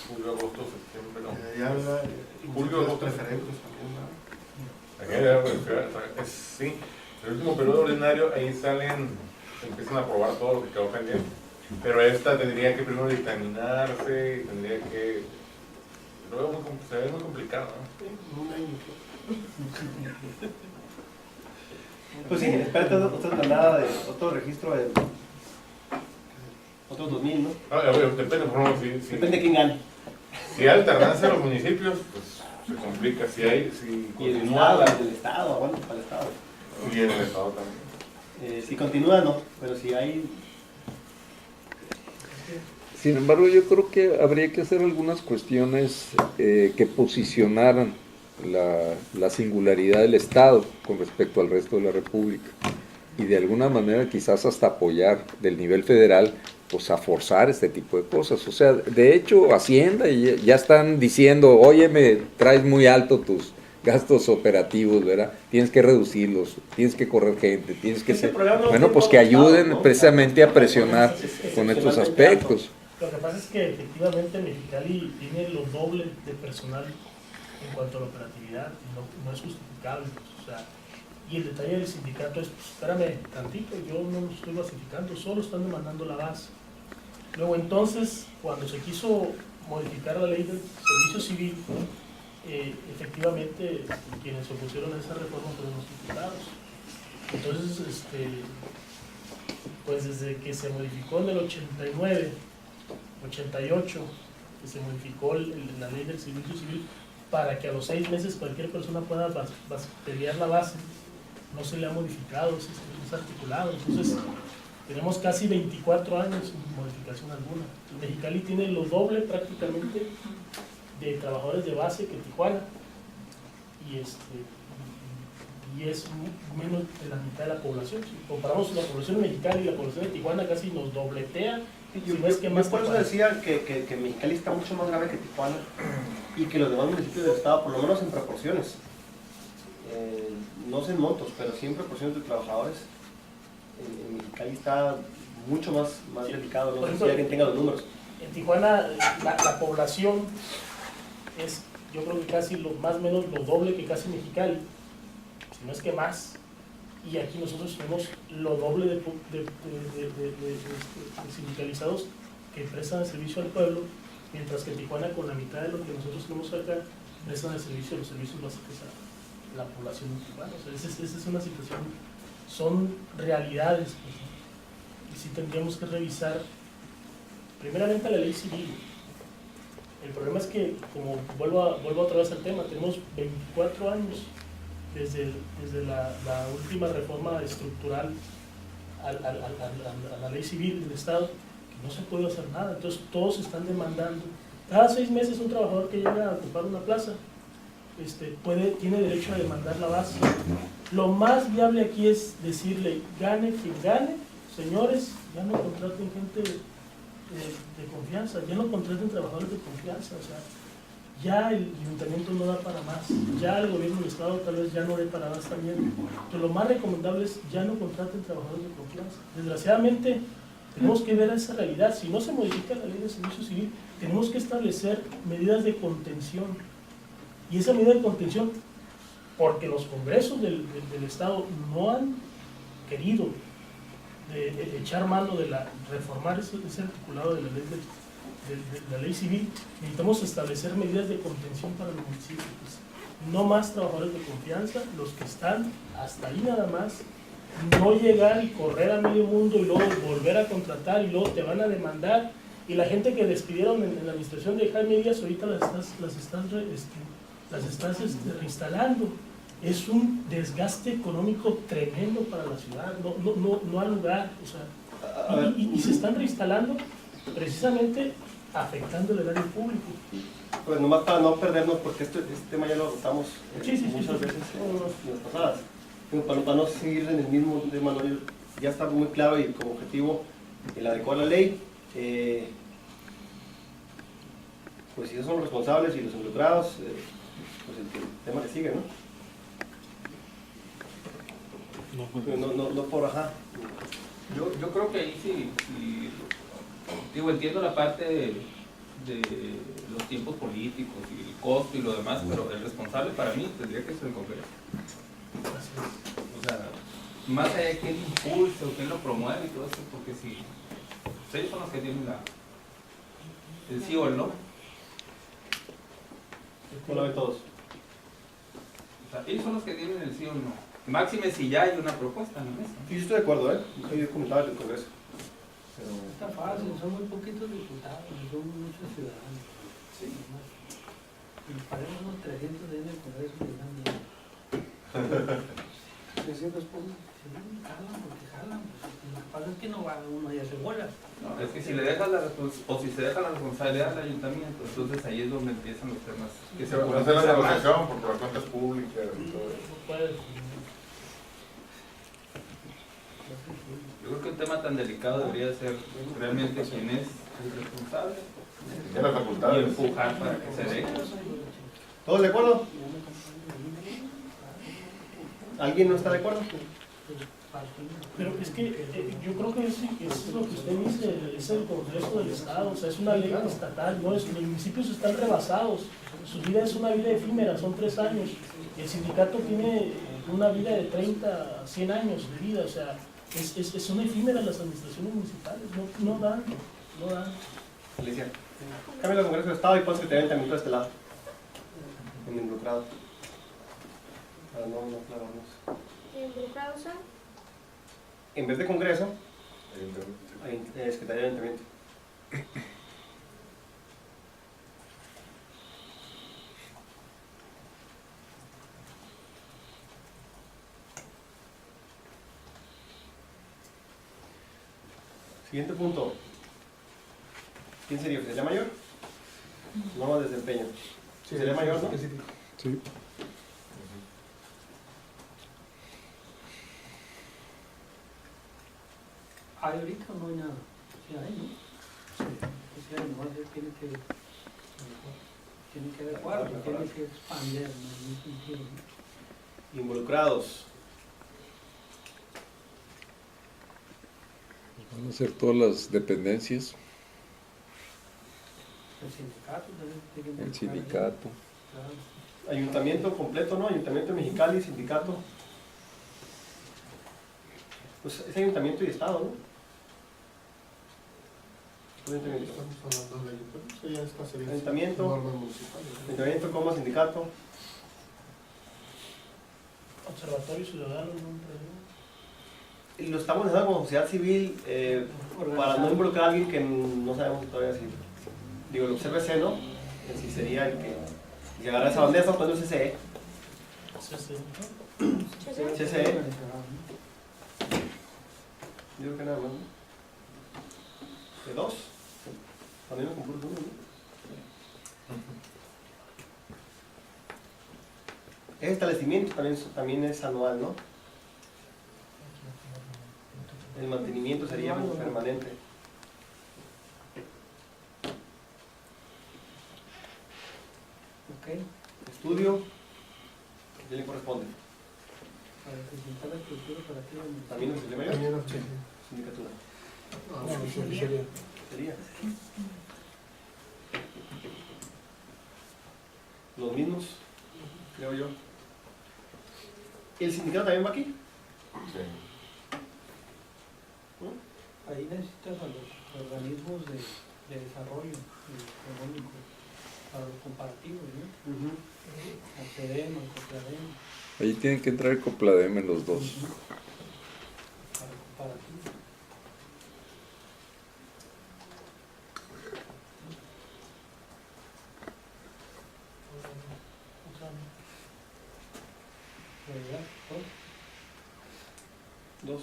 julio, agosto, septiembre, no. Ya habrá Julio, los agosto, preferentes también, ¿no? Sí, el último periodo ordinario, ahí empiezan a aprobar todo lo que quedó pendiente. Pero esta tendría que primero dictaminarse, tendría que... se ve muy complicado, ¿no? Un año. Pues sí, espérate otra nada de otro registro de otros 2000, ¿no? Depende, por ejemplo, si Depende de quién gane. hay alternancia en los municipios, pues se complica. Si Y el continúa Estado, aguanta para el Estado. y en el Estado también. Si continúa, no, pero si hay... Sin embargo, yo creo que habría que hacer algunas cuestiones que posicionaran la singularidad del Estado con respecto al resto de la República y de alguna manera quizás hasta apoyar del nivel federal pues a forzar este tipo de cosas. O sea, de hecho Hacienda ya están diciendo, oye, me traes muy alto tus gastos operativos, ¿verdad? Tienes que reducirlos, tienes que correr gente, tienes que ser... Bueno, pues que ayuden precisamente a presionar con estos aspectos. Lo que pasa es que efectivamente Mexicali tiene lo doble de personal en cuanto a la operatividad, no es justificable. O sea, y el detalle del sindicato es, pues, espérame tantito, yo no lo estoy basificando, solo están demandando la base. Luego entonces, cuando se quiso modificar la ley del servicio civil, efectivamente quienes se opusieron a esa reforma fueron los diputados. Entonces, pues desde que se modificó en el 89, 88, que se modificó la ley del servicio civil para que a los 6 meses cualquier persona pueda pelear la base, no se le ha modificado, es articulado. Entonces, tenemos casi 24 años sin modificación alguna. Mexicali tiene lo doble prácticamente de trabajadores de base que Tijuana, y es menos de la mitad de la población. Si comparamos la población de Mexicali y la población de Tijuana, casi nos dobletea. Yo por eso decía que Mexicali está mucho más grave que Tijuana y que los demás municipios del estado, por lo menos en proporciones, no sé en montos, pero sí en proporciones de trabajadores, en Mexicali está mucho más delicado, no sé si alguien tenga los números. En Tijuana la población es, yo creo que casi más o menos lo doble que casi Mexicali, si no es que más. Y aquí nosotros tenemos lo doble de sindicalizados que prestan el servicio al pueblo, mientras que Tijuana, con la mitad de lo que nosotros tenemos acá, prestan el servicio, los servicios básicos a la población de Tijuana. O sea, esa es una situación, son realidades, pues, ¿no? Y sí tendríamos que revisar primeramente la ley civil. El problema es que, como vuelvo otra vez al tema, tenemos 24 años desde la última reforma estructural a la ley civil del Estado, que no se puede hacer nada. Entonces todos están demandando. Cada 6 meses un trabajador que llega a ocupar una plaza tiene derecho a demandar la base. Lo más viable aquí es decirle, gane quien gane, señores, ya no contraten gente de confianza, ya no contraten trabajadores de confianza, o sea, ya el ayuntamiento no da para más, ya el gobierno del Estado tal vez ya no dé para más también. Pero lo más recomendable es ya no contraten trabajadores de confianza. Desgraciadamente tenemos que ver esa realidad. Si no se modifica la ley de servicio civil, tenemos que establecer medidas de contención. Y esa medida de contención, porque los congresos del Estado no han querido echar mano de reformar ese articulado de la ley civil, necesitamos establecer medidas de contención para los municipios. No más trabajadores de confianza, los que están hasta ahí nada más, no llegar y correr a medio mundo y luego volver a contratar y luego te van a demandar. Y la gente que despidieron en la administración de Jaime Díaz ahorita las estás reinstalando. Es un desgaste económico tremendo para la ciudad, no hay lugar, o sea, y se están reinstalando precisamente afectando el erario público. Pues nomás para no perdernos, porque este tema ya lo agotamos muchas veces en las pasadas. Para no seguir en el mismo tema, ¿no? Ya está muy claro y como objetivo el adecuar la ley. Pues si ellos son los responsables y los involucrados, pues el tema que sigue, ¿no? No por ajá. Yo creo que ahí sí, digo, entiendo la parte de los tiempos políticos y el costo y lo demás, pero el responsable para mí tendría que ser el Congreso. O sea, más allá de quién impulse o quién lo promueve y todo eso, porque si ellos son los que tienen el sí o el no. ¿Cómo lo ven todos? O sea, ellos son los que tienen el sí o el no. Máxime si ya hay una propuesta en la mesa. Sí, yo estoy de acuerdo, yo comentaba del Congreso. Pero está fácil, son muy poquitos diputados, son muchos ciudadanos. Sí. Y paremos unos 300 en el Congreso que están bien. 300 por uno. Sí, jalan porque jalan. Lo que pasa es que no va uno y hace bolas. No, es que si le dejas o si se deja la responsabilidad al ayuntamiento, entonces ahí es donde empiezan los temas. Que se va a hacer la negociación por las cuentas públicas y todo eso. Yo creo que un tema tan delicado debería ser realmente quién es el responsable y empujar para que se dé. ¿Todos de acuerdo? ¿Alguien no está de acuerdo? Pero es que yo creo que eso es lo que usted dice, es el Congreso del Estado, o sea, es una ley estatal, ¿no? Los municipios están rebasados, su vida es una vida efímera, son 3 años, y el sindicato tiene una vida de 30 a 100 años de vida, o sea, son efímeras las administraciones municipales, no dan. Alicia, cambia el Congreso del Estado y pon secretariamente de este lado, en involucrado, para no clavarnos. ¿Involucrados son? En vez de Congreso, Secretaría de Ayuntamiento. Siguiente punto. ¿Quién sería? ¿Oficialía mayor? No más desempeño. Sí, ¿Sería mayor, no? Sí. ¿Hay ahorita o no hay nada? Sí hay, ¿no? Sí. O sea, nomás tiene que adecuar, tiene que expandir en algún sentido, ¿no? Involucrados. Van a ser todas las dependencias. El sindicato también tiene que El involucrar, sindicato. claro. Ayuntamiento completo, ¿no? Ayuntamiento de Mexicali, sindicato. Pues es ayuntamiento y estado, ¿no? Ayuntamiento. Estamos hablando de ayuntamiento, ya esta sería Ayuntamiento. norma municipal. Ayuntamiento, coma, sindicato. Observatorio Ciudadano, Y lo estamos dejando como sociedad civil para no involucrar a alguien que no sabemos todavía si. Digo, el CBC, ¿no? Si sería el que llegara a esa bandeja cuando el CCE. CCE. Yo creo que nada más, ¿no? ¿De 2? También los concursos 1, ¿no? Ese establecimiento también es anual, ¿no? El mantenimiento sería permanente. Ok. Estudio, ¿qué le corresponde? Para presentar la estructura para que También es el También los sindicatura. sería. Sería. Los mismos, creo yo. ¿El sindicato también va aquí? Sí. Ahí necesitas a los organismos de desarrollo económico para los comparativos, ¿no? Al CEDEM, al COPLADEM, Ahí tienen que entrar el Copladem en los dos. para el comparativo. ¿Verdad? Dos.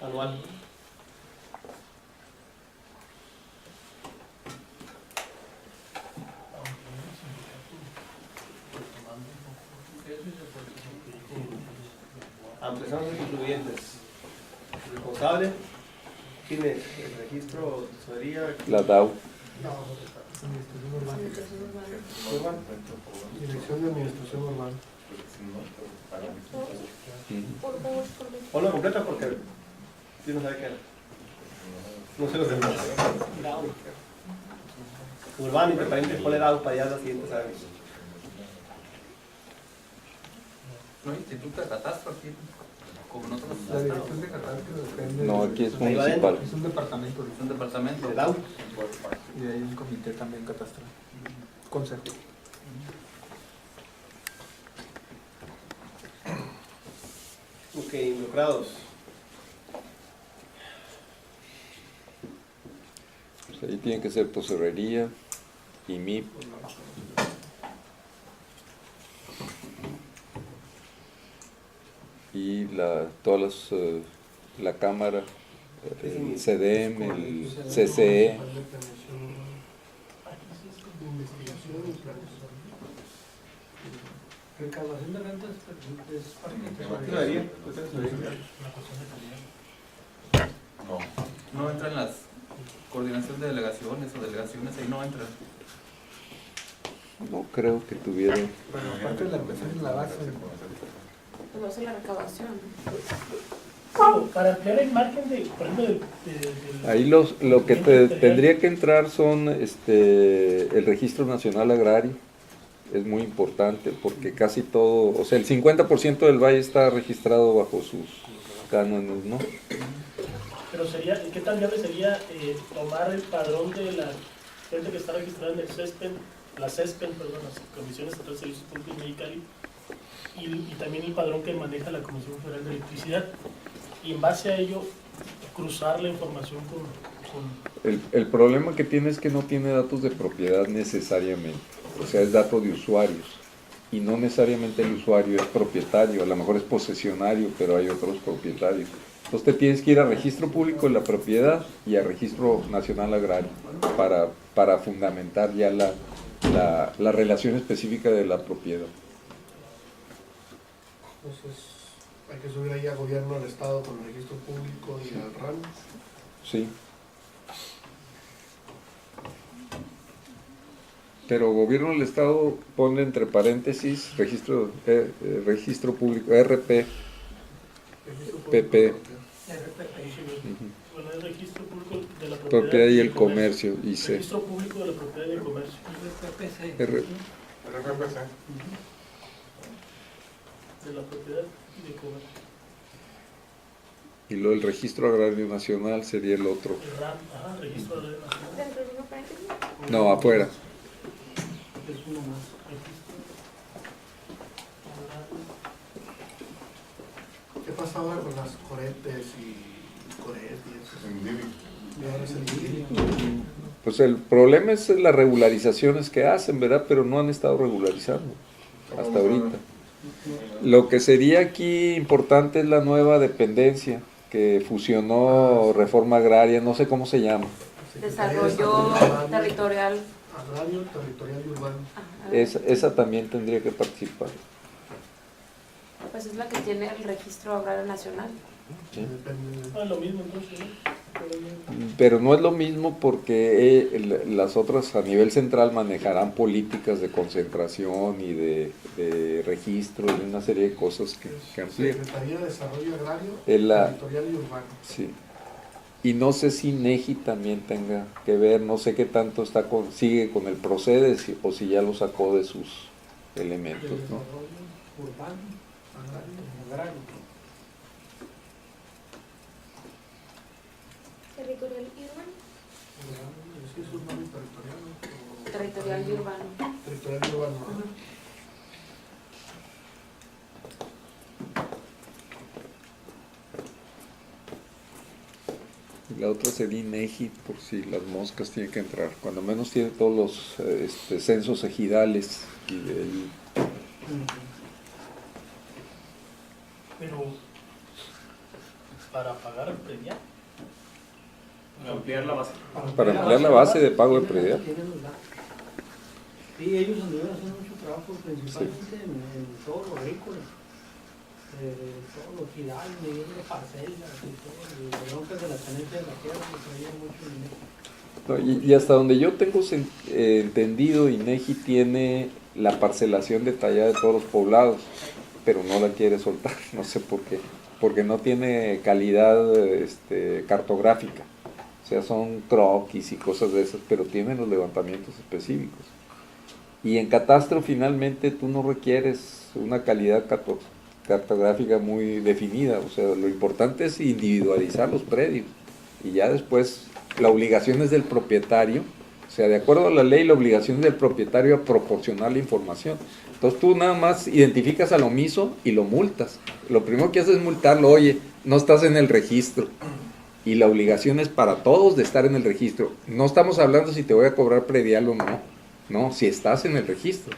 Anual. Ampliaciones incluyentes. Responsable. ¿Quién es? El registro, tesorería. La DAO. Dirección de Administración Urbana. Ponlo completo porque yo no sabía qué era. No sé los demás. Urbano, Independiente, ponle DAO para allá la siguiente, ¿sabes? No hay instituto de catastro aquí, como en otros La estados. dirección de catastro depende. No, aquí es Ahí va municipal. Es un departamento. Es un departamento. De DAO. Y hay un comité también catastral. Consejo. Ok, involucrados. Pues ahí tiene que ser tesorería, IMIP, y todas la Cámara, el CEDEM, el CCE. Investigación y planeación. Recaudación de rentas es parte de Tesorería. No entran las coordinación de delegaciones o delegaciones, ahí no entran. No creo que tuviera. Bueno, aparte de la empresa en la base. Pues no sé la recaudación. Para ampliar el margen de, por ejemplo, del Ahí lo que tendría que entrar son el Registro Nacional Agrario. Es muy importante porque casi todo, o sea, el 50% del valle está registrado bajo sus cánones, ¿no? Pero sería, ¿qué tan viable sería tomar el padrón de la gente que está registrada en el CESPEN, las Comisiones Estatales de Servicios Públicos Mexicali, y también el padrón que maneja la Comisión Federal de Electricidad? Y en base a ello, cruzar la información con... El problema que tiene es que no tiene datos de propiedad necesariamente, o sea, es dato de usuarios, y no necesariamente el usuario es propietario, a lo mejor es posesionario, pero hay otros propietarios. Entonces te tienes que ir a Registro Público de la Propiedad y a Registro Nacional Agrario para fundamentar ya la relación específica de la propiedad. Entonces, hay que subir ahí a gobierno del estado con el registro público y al RAN. Sí. Pero gobierno del estado pone entre paréntesis registro público, RP, PP. Bueno, el registro público de la Propiedad y el comercio, IC. Registro público de la propiedad y el comercio. RPC. De la propiedad y de comercio. Y luego el Registro Agrario Nacional sería el otro. El RAM, registro agrario nacional. ¿Dentro del mismo paréntesis? No, afuera. Es uno más. ¿Qué pasa ahora con las coretes y coret y eso? En Divi. Y ahora es el DIVI. Pues el problema es las regularizaciones que hacen, ¿verdad? Pero no han estado regularizando hasta ahorita. Lo que sería aquí importante es la nueva dependencia que fusionó Reforma Agraria, no sé cómo se llama. Desarrollo territorial. Agrario, territorial y urbano. Esa también tendría que participar. Pues es la que tiene el registro agrario nacional. Sí. Ah, lo mismo entonces, ¿no? Pero no es lo mismo porque las otras a nivel central manejarán políticas de concentración y de registro y una serie de cosas que amplían. Secretaría de Desarrollo Agrario, Territorial y Urbano. Sí. Y no sé si INEGI también tenga que ver, no sé qué tanto sigue con el procede o si ya lo sacó de sus elementos, ¿no? Urbano, agrario. Territorial y urbano. Es que es un nombre territorial, ¿no? Territorial y urbano. Territorial y urbano. La otra sería INEGI, por si las moscas tienen que entrar. Cuando menos tiene todos los censos ejidales y del... Pero, para pagar el predial. Para ampliar la base. Para ampliar la base de pago de predial. Sí, ellos anduvieron haciendo mucho trabajo, principalmente en todo lo agrícola. Todo lo ejidal, medidas de parcelas y todo, las broncas de la tenencia de la tierra, que traían mucho dinero. No, y hasta donde yo tengo entendido, INEGI tiene la parcelación detallada de todos los poblados, pero no la quiere soltar, no sé por qué, porque no tiene calidad cartográfica, o sea, son croquis y cosas de esas, pero tienen los levantamientos específicos. Y en catastro finalmente tú no requieres una calidad cartográfica muy definida, o sea, lo importante es individualizar los predios y ya después la obligación es del propietario, o sea, de acuerdo a la ley la obligación es del propietario a proporcionar la información. Entonces tú nada más identificas al omiso y lo multas. Lo primero que haces es multarlo, oye, no estás en el registro. Y la obligación es para todos de estar en el registro. No estamos hablando si te voy a cobrar predial o no, no, si estás en el registro.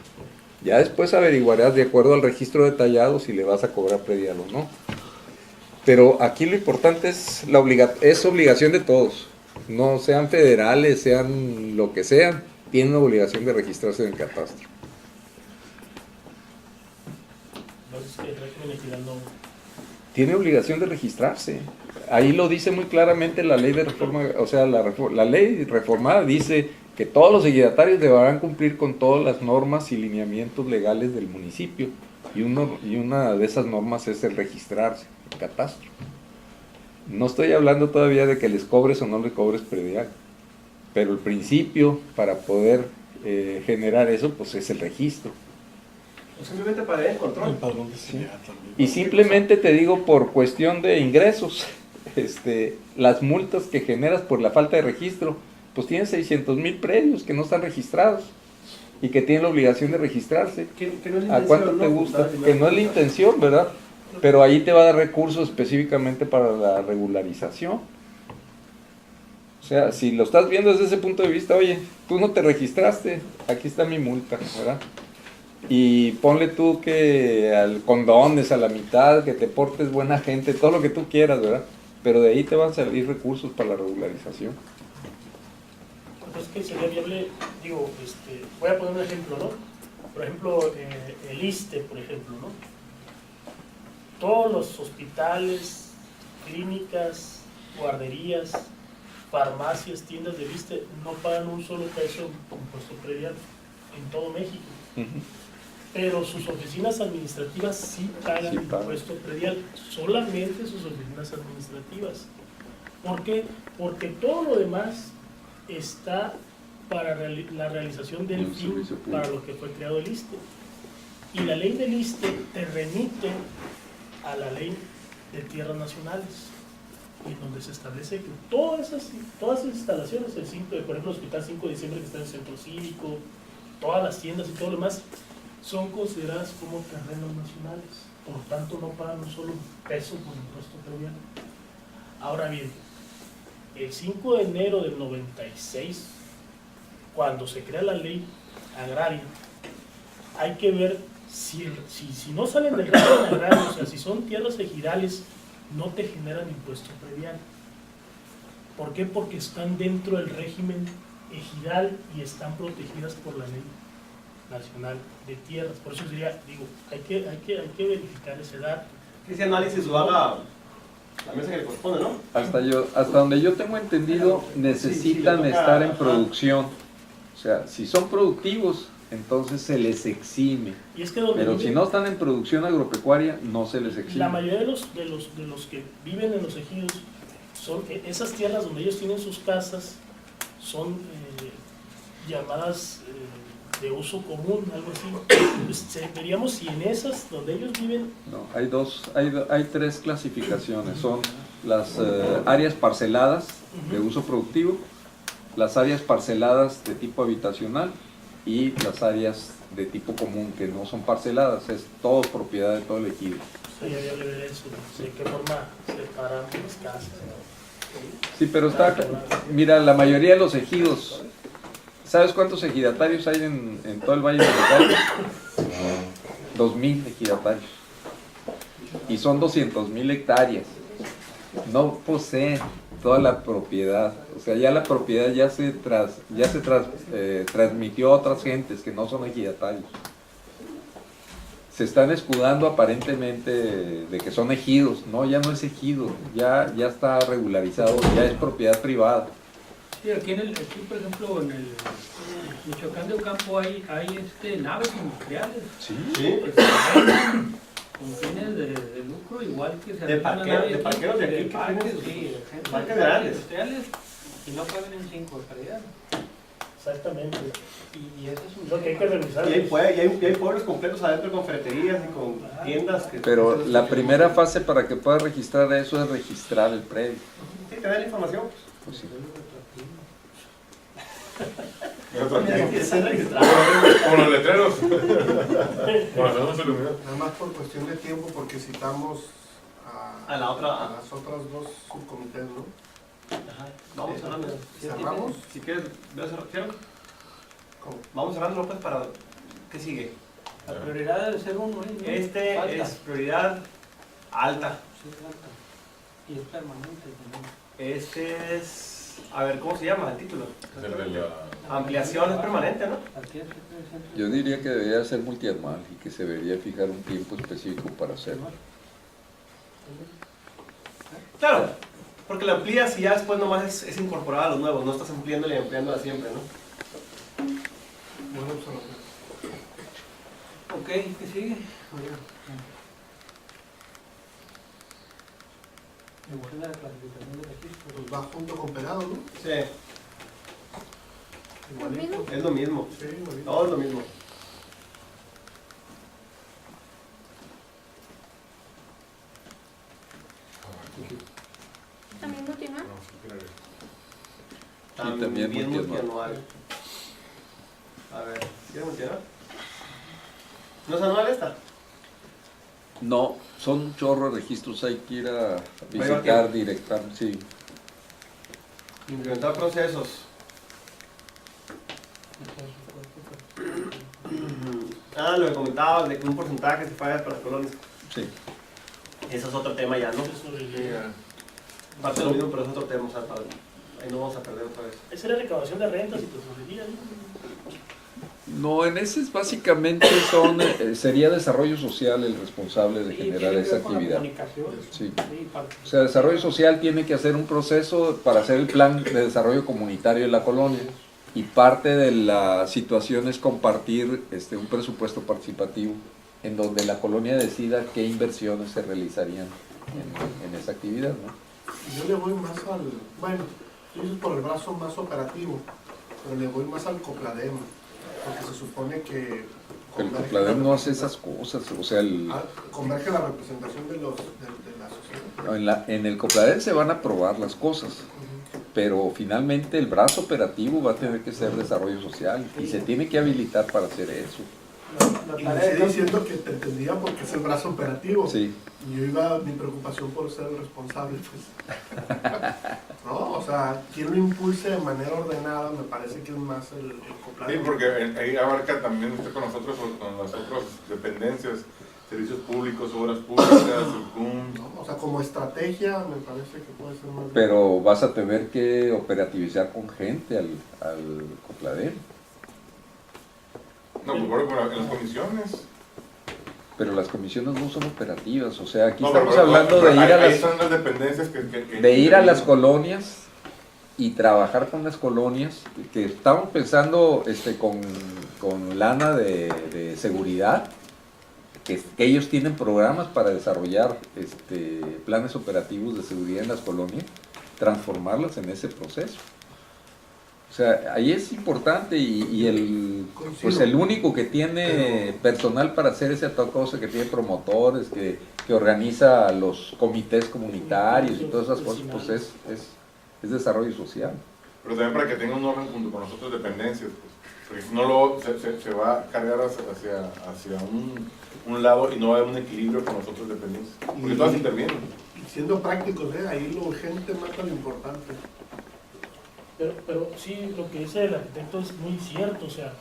Ya después averiguarás de acuerdo al registro detallado si le vas a cobrar predial o no. Pero aquí lo importante es es obligación de todos. No sean federales, sean lo que sean, tienen obligación de registrarse en el catastro. Entonces, que el régimen ejidal no. Tiene obligación de registrarse. Ahí lo dice muy claramente la ley de reforma, o sea, la ley reformada dice que todos los ejidatarios deberán cumplir con todas las normas y lineamientos legales del municipio, y una de esas normas es el registrarse, el catastro. No estoy hablando todavía de que les cobres o no les cobres predial, pero el principio para poder generar eso pues es el registro. Simplemente para tener el control. Sí. Y simplemente te digo, por cuestión de ingresos, las multas que generas por la falta de registro, pues tienes 600,000 predios que no están registrados y que tienen la obligación de registrarse. Que no es la ¿A cuánto te gusta? Que no es la intención, ¿verdad? Pero ahí te va a dar recursos específicamente para la regularización. O sea, si lo estás viendo desde ese punto de vista, oye, tú no te registraste, aquí está mi multa, ¿verdad? Y ponle tú que al condones, a la mitad, que te portes buena gente, todo lo que tú quieras, ¿verdad? Pero de ahí te van a salir recursos para la regularización. Entonces, que sería viable, digo, voy a poner un ejemplo, ¿no? Por ejemplo, el ISSSTE, por ejemplo, ¿no? Todos los hospitales, clínicas, guarderías, farmacias, tiendas de ISSSTE no pagan un solo peso de impuesto predial en todo México. Pero sus oficinas administrativas sí pagan impuesto predial, solamente sus oficinas administrativas. ¿Por qué? Porque todo lo demás está para la realización del fin para lo que fue creado el ISSSTE. Y la ley del ISSSTE te remite a la ley de tierras nacionales, y donde se establece que todas esas instalaciones, por ejemplo el Hospital 5 de Diciembre que está en el Centro Cívico, todas las tiendas y todo lo demás, son consideradas como terrenos nacionales, por tanto no pagan un solo peso por impuesto predial. Ahora bien, el 5 de enero del 96, cuando se crea la ley agraria, hay que ver si no salen del régimen agrario, o sea, si son tierras ejidales, no te generan impuesto predial. ¿Por qué? Porque están dentro del régimen ejidal y están protegidas por la ley nacional de tierras. Por eso diría, digo, hay que verificar ese dato. Que ese análisis lo haga la mesa que le corresponde, ¿no? Hasta donde yo tengo entendido, necesitan estar en producción. O sea, si son productivos, entonces se les exime. Y es que donde pero viven, si no están en producción agropecuaria, no se les exime. la mayoría de los que viven en los ejidos, son esas tierras donde ellos tienen sus casas, son llamadas de uso común, algo así. Entonces, veríamos si en esas donde ellos viven... No, hay tres clasificaciones. Son las áreas parceladas de uso productivo, las áreas parceladas de tipo habitacional y las áreas de tipo común que no son parceladas, es todo propiedad de todo el ejido. Sería viable ver eso, de qué forma separan las casas. Sí, pero está, mira, la mayoría de los ejidos, ¿sabes cuántos ejidatarios hay en todo el Valle de los Valles? 2,000 ejidatarios. Y son 200,000 hectáreas. No poseen toda la propiedad. O sea, ya la propiedad ya se transmitió a otras gentes que no son ejidatarios. Se están escudando aparentemente de que son ejidos. No, ya no es ejido. Ya está regularizado, ya es propiedad privada. Sí, aquí por ejemplo, en el Michoacán de Ocampo hay naves industriales. Sí. Que se venden con fines de lucro, igual que se de parqueros de aquí, de parques, sí, parques grandes industriales, y no pagan en 5 de calidad. Exactamente. Y eso es un lo que hay que revisar. Y hay pueblos completos adentro con ferreterías y con tiendas. Pero la primera fase para que puedas registrar eso es registrar el predio. Sí, te da la información. Pues sí. Como los letreros. Nada más por cuestión de tiempo, porque citamos a las otras dos subcomités, ¿no? Ajá. Vamos cerrando. ¿Cerramos? Si quieres, ¿ves cerrando? Vamos cerrando, López, para... ¿Qué sigue? La prioridad debe ser uno. Este alta. es prioridad alta. Sí, alta. Y es permanente también. Este es... A ver, ¿cómo se llama el título? La Ampliación es permanente, ¿no? Yo diría que debería ser multianual y que se debería fijar un tiempo específico para hacerlo. Claro, porque la amplías y ya después nomás es incorporar a los nuevos, no estás ampliándola y ampliándola siempre, ¿no? Buena observación. Ok, ¿qué sigue? Me gusta la clasificación de registro. Pues va junto con pegado, ¿no? Sí. ¿Igualito? Es lo mismo. Sí, igualito. Todo es lo mismo. ¿También multianual? también multianual. multianual. A ver, ¿quieres multianual? ¿No es anual esta? No, son un chorro de registros, hay que ir a visitar directamente, sí. Implementar procesos. Ah, lo que comentabas de que un porcentaje se paga para las colonias. Sí. Eso es otro tema ya, ¿no? Parte de lo mismo, pero es otro tema, o sea, ahí no vamos a perder otra vez. Esa era recaudación de rentas y tesorería, ¿no? No, en ese básicamente sería desarrollo social el responsable de generar esa actividad. Sí. O sea, desarrollo social tiene que hacer un proceso para hacer el plan de desarrollo comunitario de la colonia y parte de la situación es compartir un presupuesto participativo en donde la colonia decida qué inversiones se realizarían en esa actividad, ¿no? Yo le voy más bueno, yo soy por el brazo más operativo, pero le voy más al Copladem. Porque se supone que... El Copladem no hace esas cosas, o sea... Converge la representación de la sociedad. En el Copladem se van a aprobar las cosas, pero finalmente el brazo operativo va a tener que ser desarrollo social y se tiene que habilitar para hacer eso. la Y tarea me de sigue diciendo que te entendía porque es el brazo operativo. Sí. Y yo iba, mi preocupación por ser el responsable, pues. ¿No? O sea, quien lo impulse de manera ordenada me parece que es más el Sí, Copladem. porque ahí abarca también con nosotros, con las otras dependencias, servicios públicos, obras públicas, el CUM. ¿No? O sea, como estrategia me parece que puede ser más. Pero vas a tener que operativizar con gente al Copladem. No, pues bueno, en las comisiones. Pero las comisiones no son operativas, o sea, aquí No, estamos pero hablando de ir a ahí las, son las dependencias que de ir a las colonias y trabajar con las colonias, que estamos pensando con lana de seguridad, que ellos tienen programas para desarrollar planes operativos de seguridad en las colonias, transformarlas en ese proceso. O sea, ahí es importante y el único que tiene personal para hacer esa cosa, que tiene promotores, que organiza los comités comunitarios y todas esas cosas, pues es desarrollo social. Pero también para que tenga un orden junto con las otras dependencias, pues, porque no luego se va a cargar hacia un lado y no va a haber un equilibrio con las otras dependencias, porque todas intervienen. Y siendo prácticos, ahí lo urgente mata lo importante. Pero sí, lo que dice el arquitecto es muy cierto, o sea,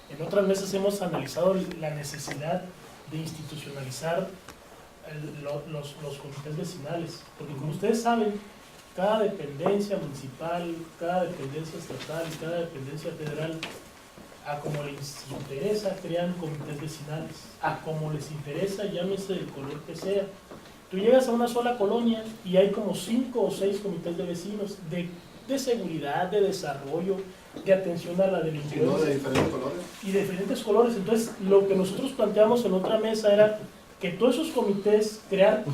en otras mesas hemos analizado la necesidad de institucionalizar los comités vecinales, porque como ustedes saben, cada dependencia municipal, cada dependencia estatal, cada dependencia federal, a como les interesa, crean comités vecinales, a como les interesa, llámese del color que sea. Tú llegas a una sola colonia y hay como 5 o 6 comités de vecinos de seguridad, de desarrollo, de atención a la delincuencia. ¿No de diferentes colores? Y de diferentes colores. Entonces, lo que nosotros planteamos en otra mesa era que todos esos comités, crear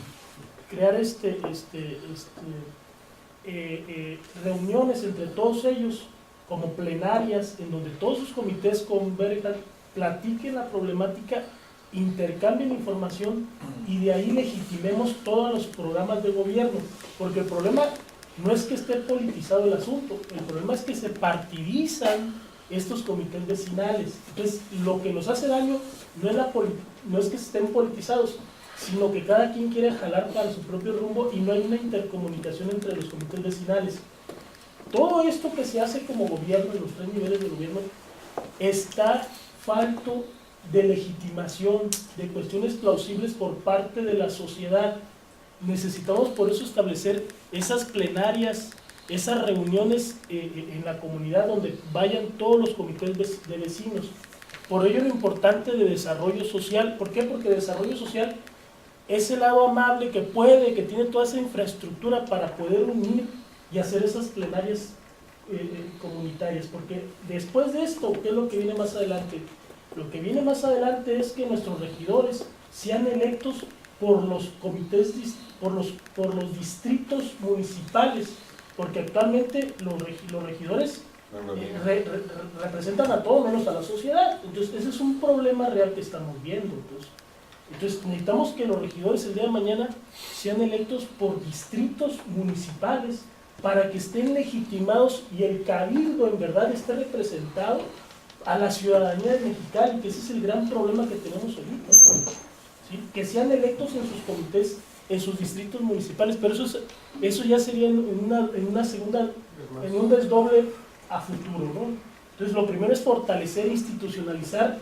reuniones entre todos ellos, como plenarias, en donde todos esos comités converjan, platiquen la problemática, intercambien información y de ahí legitimemos todos los programas de gobierno. Porque el problema no es que esté politizado el asunto, el problema es que se partidizan estos comités vecinales. Entonces, lo que nos hace daño no es que estén politizados, sino que cada quien quiere jalar para su propio rumbo y no hay una intercomunicación entre los comités vecinales. Todo esto que se hace como gobierno, en los 3 niveles de gobierno, está falto de legitimación, de cuestiones plausibles por parte de la sociedad. Necesitamos por eso establecer esas plenarias, esas reuniones en la comunidad donde vayan todos los comités de vecinos. Por ello lo importante de desarrollo social. ¿Por qué? Porque desarrollo social es el lado amable que tiene toda esa infraestructura para poder unir y hacer esas plenarias comunitarias. Porque después de esto, ¿qué es lo que viene más adelante? Lo que viene más adelante es que nuestros regidores sean electos por los comités, por los distritos municipales, porque actualmente los regidores representan a todo menos a la sociedad. Entonces ese es un problema real que estamos viendo. Entonces necesitamos que los regidores el día de mañana sean electos por distritos municipales para que estén legitimados y el cabildo en verdad esté representado a la ciudadanía de Mexicali, que ese es el gran problema que tenemos ahorita, ¿sí? Que sean electos en sus comités, en sus distritos municipales, pero eso ya sería en una segunda, en un desdoble a futuro, ¿no? Entonces lo primero es fortalecer e institucionalizar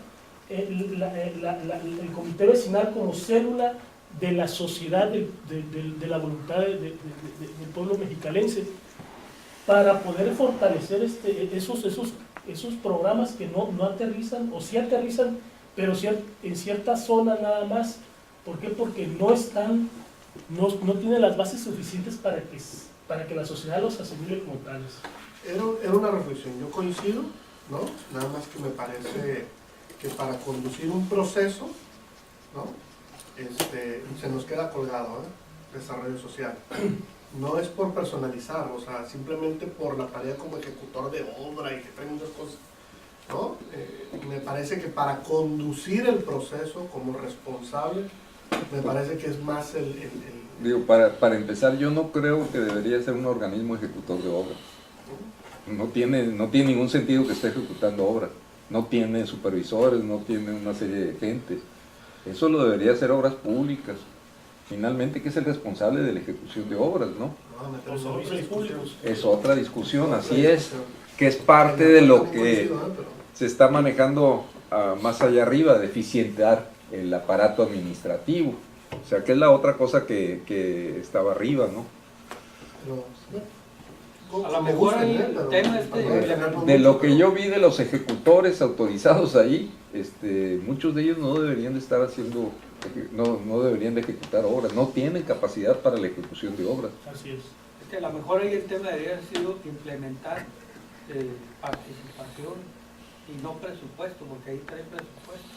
el comité vecinal como célula de la sociedad, de la voluntad del pueblo mexicalense, para poder fortalecer esos programas que no aterrizan, o sí aterrizan, pero en cierta zona nada más. ¿Por qué? Porque no tienen las bases suficientes para que la sociedad los asimile como tales. Era una reflexión, yo coincido, ¿no? Nada más que me parece que para conducir un proceso, ¿no? Se nos queda colgado, desarrollo social. No es por personalizar, o sea, simplemente por la tarea como ejecutor de obra y que traen muchas cosas, ¿no? Me parece que para conducir el proceso como responsable, me parece que es más Digo, para empezar, yo no creo que debería ser un organismo ejecutor de obra. No tiene ningún sentido que esté ejecutando obra. no tiene supervisores, no tiene una serie de gente. Eso lo debería hacer Obras Públicas. Finalmente, ¿qué es el responsable de la ejecución de obras, no? Los servicios públicos. Es otra discusión, así es, que es parte de lo que se está manejando más allá arriba, de eficientar el aparato administrativo. O sea, que es la otra cosa que estaba arriba, ¿no? A lo mejor el tema De lo que yo vi de los ejecutores autorizados ahí, muchos de ellos no deberían de estar haciendo, no deberían de ejecutar obras, no tienen capacidad para la ejecución de obras. Así es. Es que a lo mejor ahí el tema debería haber sido implementar participación y no presupuesto, porque ahí trae presupuesto.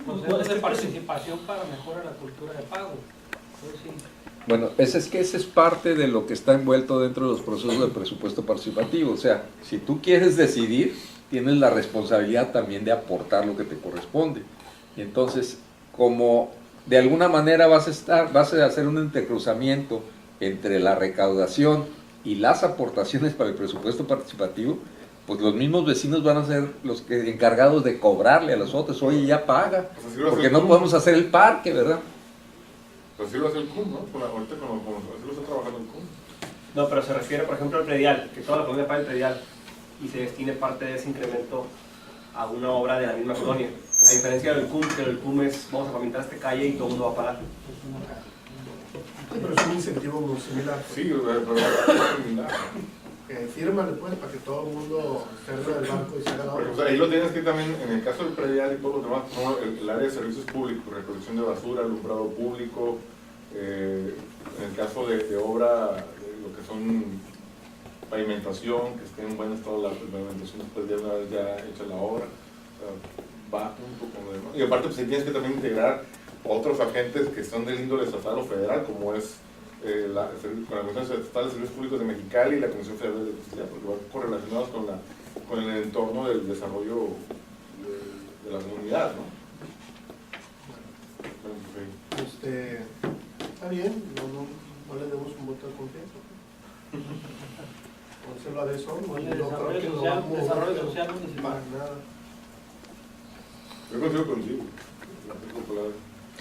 O sea, procesos de participación para mejorar la cultura de pago. Entonces, sí. Bueno, ese es parte de lo que está envuelto dentro de los procesos del presupuesto participativo. O sea, si tú quieres decidir, tienes la responsabilidad también de aportar lo que te corresponde. Y entonces, como de alguna manera vas a hacer un entrecruzamiento entre la recaudación y las aportaciones para el presupuesto participativo, pues los mismos vecinos van a ser los encargados de cobrarle a los otros. Oye, ya paga, porque no podemos hacer el parque, ¿verdad? Pues así lo hace el CUM, ¿no? Ahorita así lo está trabajando el CUM. No, pero se refiere, por ejemplo, al predial, que toda la colonia paga el predial y se destine parte de ese incremento a una obra de la misma colonia. A diferencia del CUM, que el CUM es, vamos a pavimentar esta calle y todo el mundo va a pagar. Sí, pero es un incentivo muy similar. Sí, pero es similar. Fírmale pues para que todo el mundo salga del banco y se haga la obra. O sea, ahí lo tienes que también, en el caso del predial y todo lo demás, como el área de servicios públicos, recolección de basura, alumbrado público, en el caso de obra, lo que son pavimentación, que esté en buen estado la pavimentación después de una vez ya hecha la obra, va junto con lo demás. Y aparte, pues tienes que también integrar otros agentes que son del índole estatal o federal, como es con la Comisión Estatal de Servicios Públicos de Mexicali y la Comisión Federal de Justicia, porque van correlacionados con el entorno del desarrollo de la comunidad, ¿no? Está bien, no le demos un voto de confianza. Pónselo a Desón, no creo que lo va a mover. Desarrollo social municipal. Nada. Yo consigo contigo.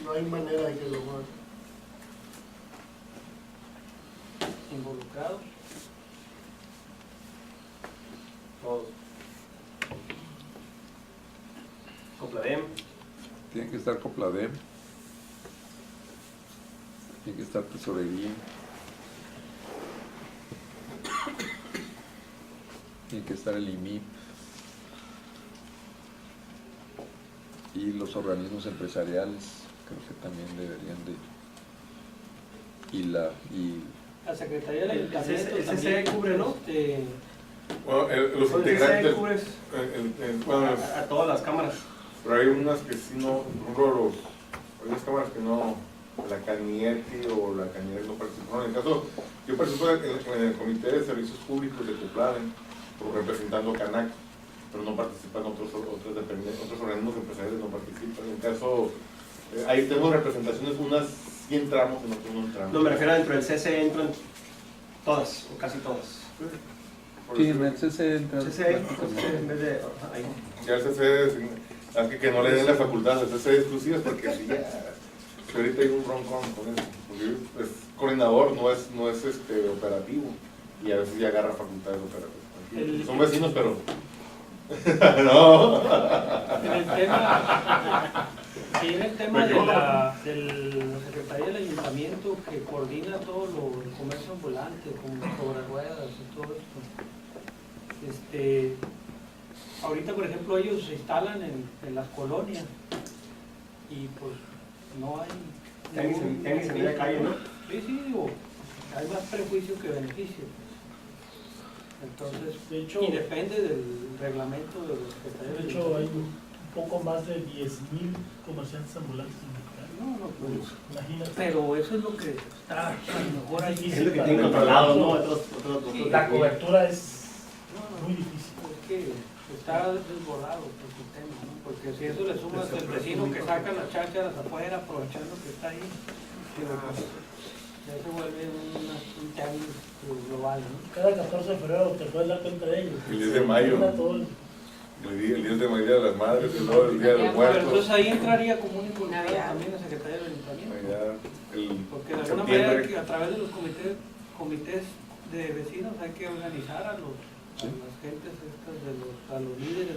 No hay manera de que lo mueva. Involucrados. Todos. Copladem. Tiene que estar Copladem, tiene que estar Tesorería, tiene que estar el IMIP y los organismos empresariales, creo que también deberían de... La Secretaría del Ayuntamiento el CCE cubre, ¿no? Bueno, los integrantes... cubres a todas las cámaras. Pero hay unas que sí no, por ejemplo, hay unas cámaras que no, la Canieti o la Canieti no participaron. En el caso, yo participo en el Comité de Servicios Públicos de Copladen, representando Canac, pero no participan otros organismos empresariales, no participan. En el caso, ahí tenemos representaciones, unas sí entramos, en otras no entramos. No, me refiero dentro del CCE, entran todas, o casi todas. Sí, en el CCE entra. CCE, en vez de... ahí. Ya el CCE, que no le den la facultad al CCE exclusivas, porque si ahorita hay un broncón con eso, porque es coordinador, no es operativo, y a veces ya agarra facultades operativas. Son vecinos, pero... no. En el tema de la Secretaría del Ayuntamiento, que coordina todo el comercio ambulante, con sobre ruedas y todo esto. Ahorita, por ejemplo, ellos se instalan en las colonias y pues no hay... Tienen que salir a calle, ¿no? Sí, digo, hay más prejuicio que beneficio. Entonces, de hecho, y depende del reglamento de los secretarios. De hecho, hay un poco más de 10,000 comerciantes ambulantes en Mexicali. No, pues, imagínate. Pero eso es lo que está, a lo mejor ahí es lo que tienen controlado, ¿no? La cobertura es muy difícil. Es que está desbordado el sistema, ¿no? Porque si eso le sumas al vecino que saca las chácharas afuera aprovechando que está ahí, ya se vuelve un tianguis global, ¿no? Cada 14 de febrero te puedes dar cuenta de ellos. El 10 de mayo. Todo El día de María de las Madres, y luego el Día de los Pero Muertos. entonces ahí entraría como un involucrado también la Secretaría del Ayuntamiento. Navidad, Porque de alguna manera que a través de los comités de vecinos hay que organizar a las gentes estas, a los líderes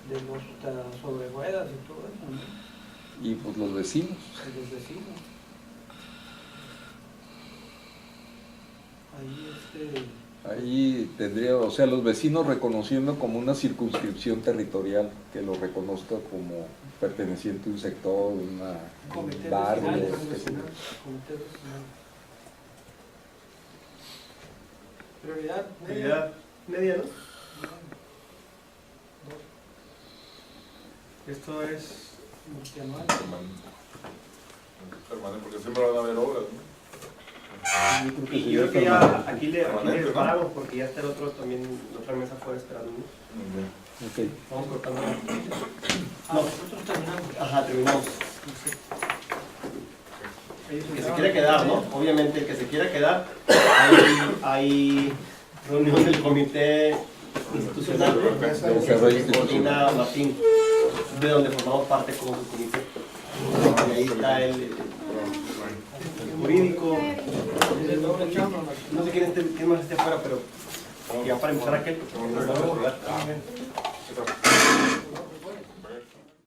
de los sobre ruedas y todo eso, ¿no? Y pues los vecinos. De los vecinos. Ahí tendría, o sea, los vecinos reconociendo como una circunscripción territorial, que lo reconozca como perteneciente a un sector, un barrio. Prioridad media, ¿no? Esto es multianual. Permanente, porque siempre van a haber obras, ¿no? Y yo creo que ya aquí le paramos porque ya está el otro también, la otra mesa afuera esperando. Ok. Vamos cortando. No, Nosotros terminamos. Ajá, terminamos. El que se quiera quedar, ¿no? Obviamente el que se quiera quedar, hay reunión del comité institucional que coordina Martín, de donde formamos parte como su comité. Y ahí está el jurídico. No sé quién más esté afuera, pero ya para empezar aquel, porque no vamos a jugar.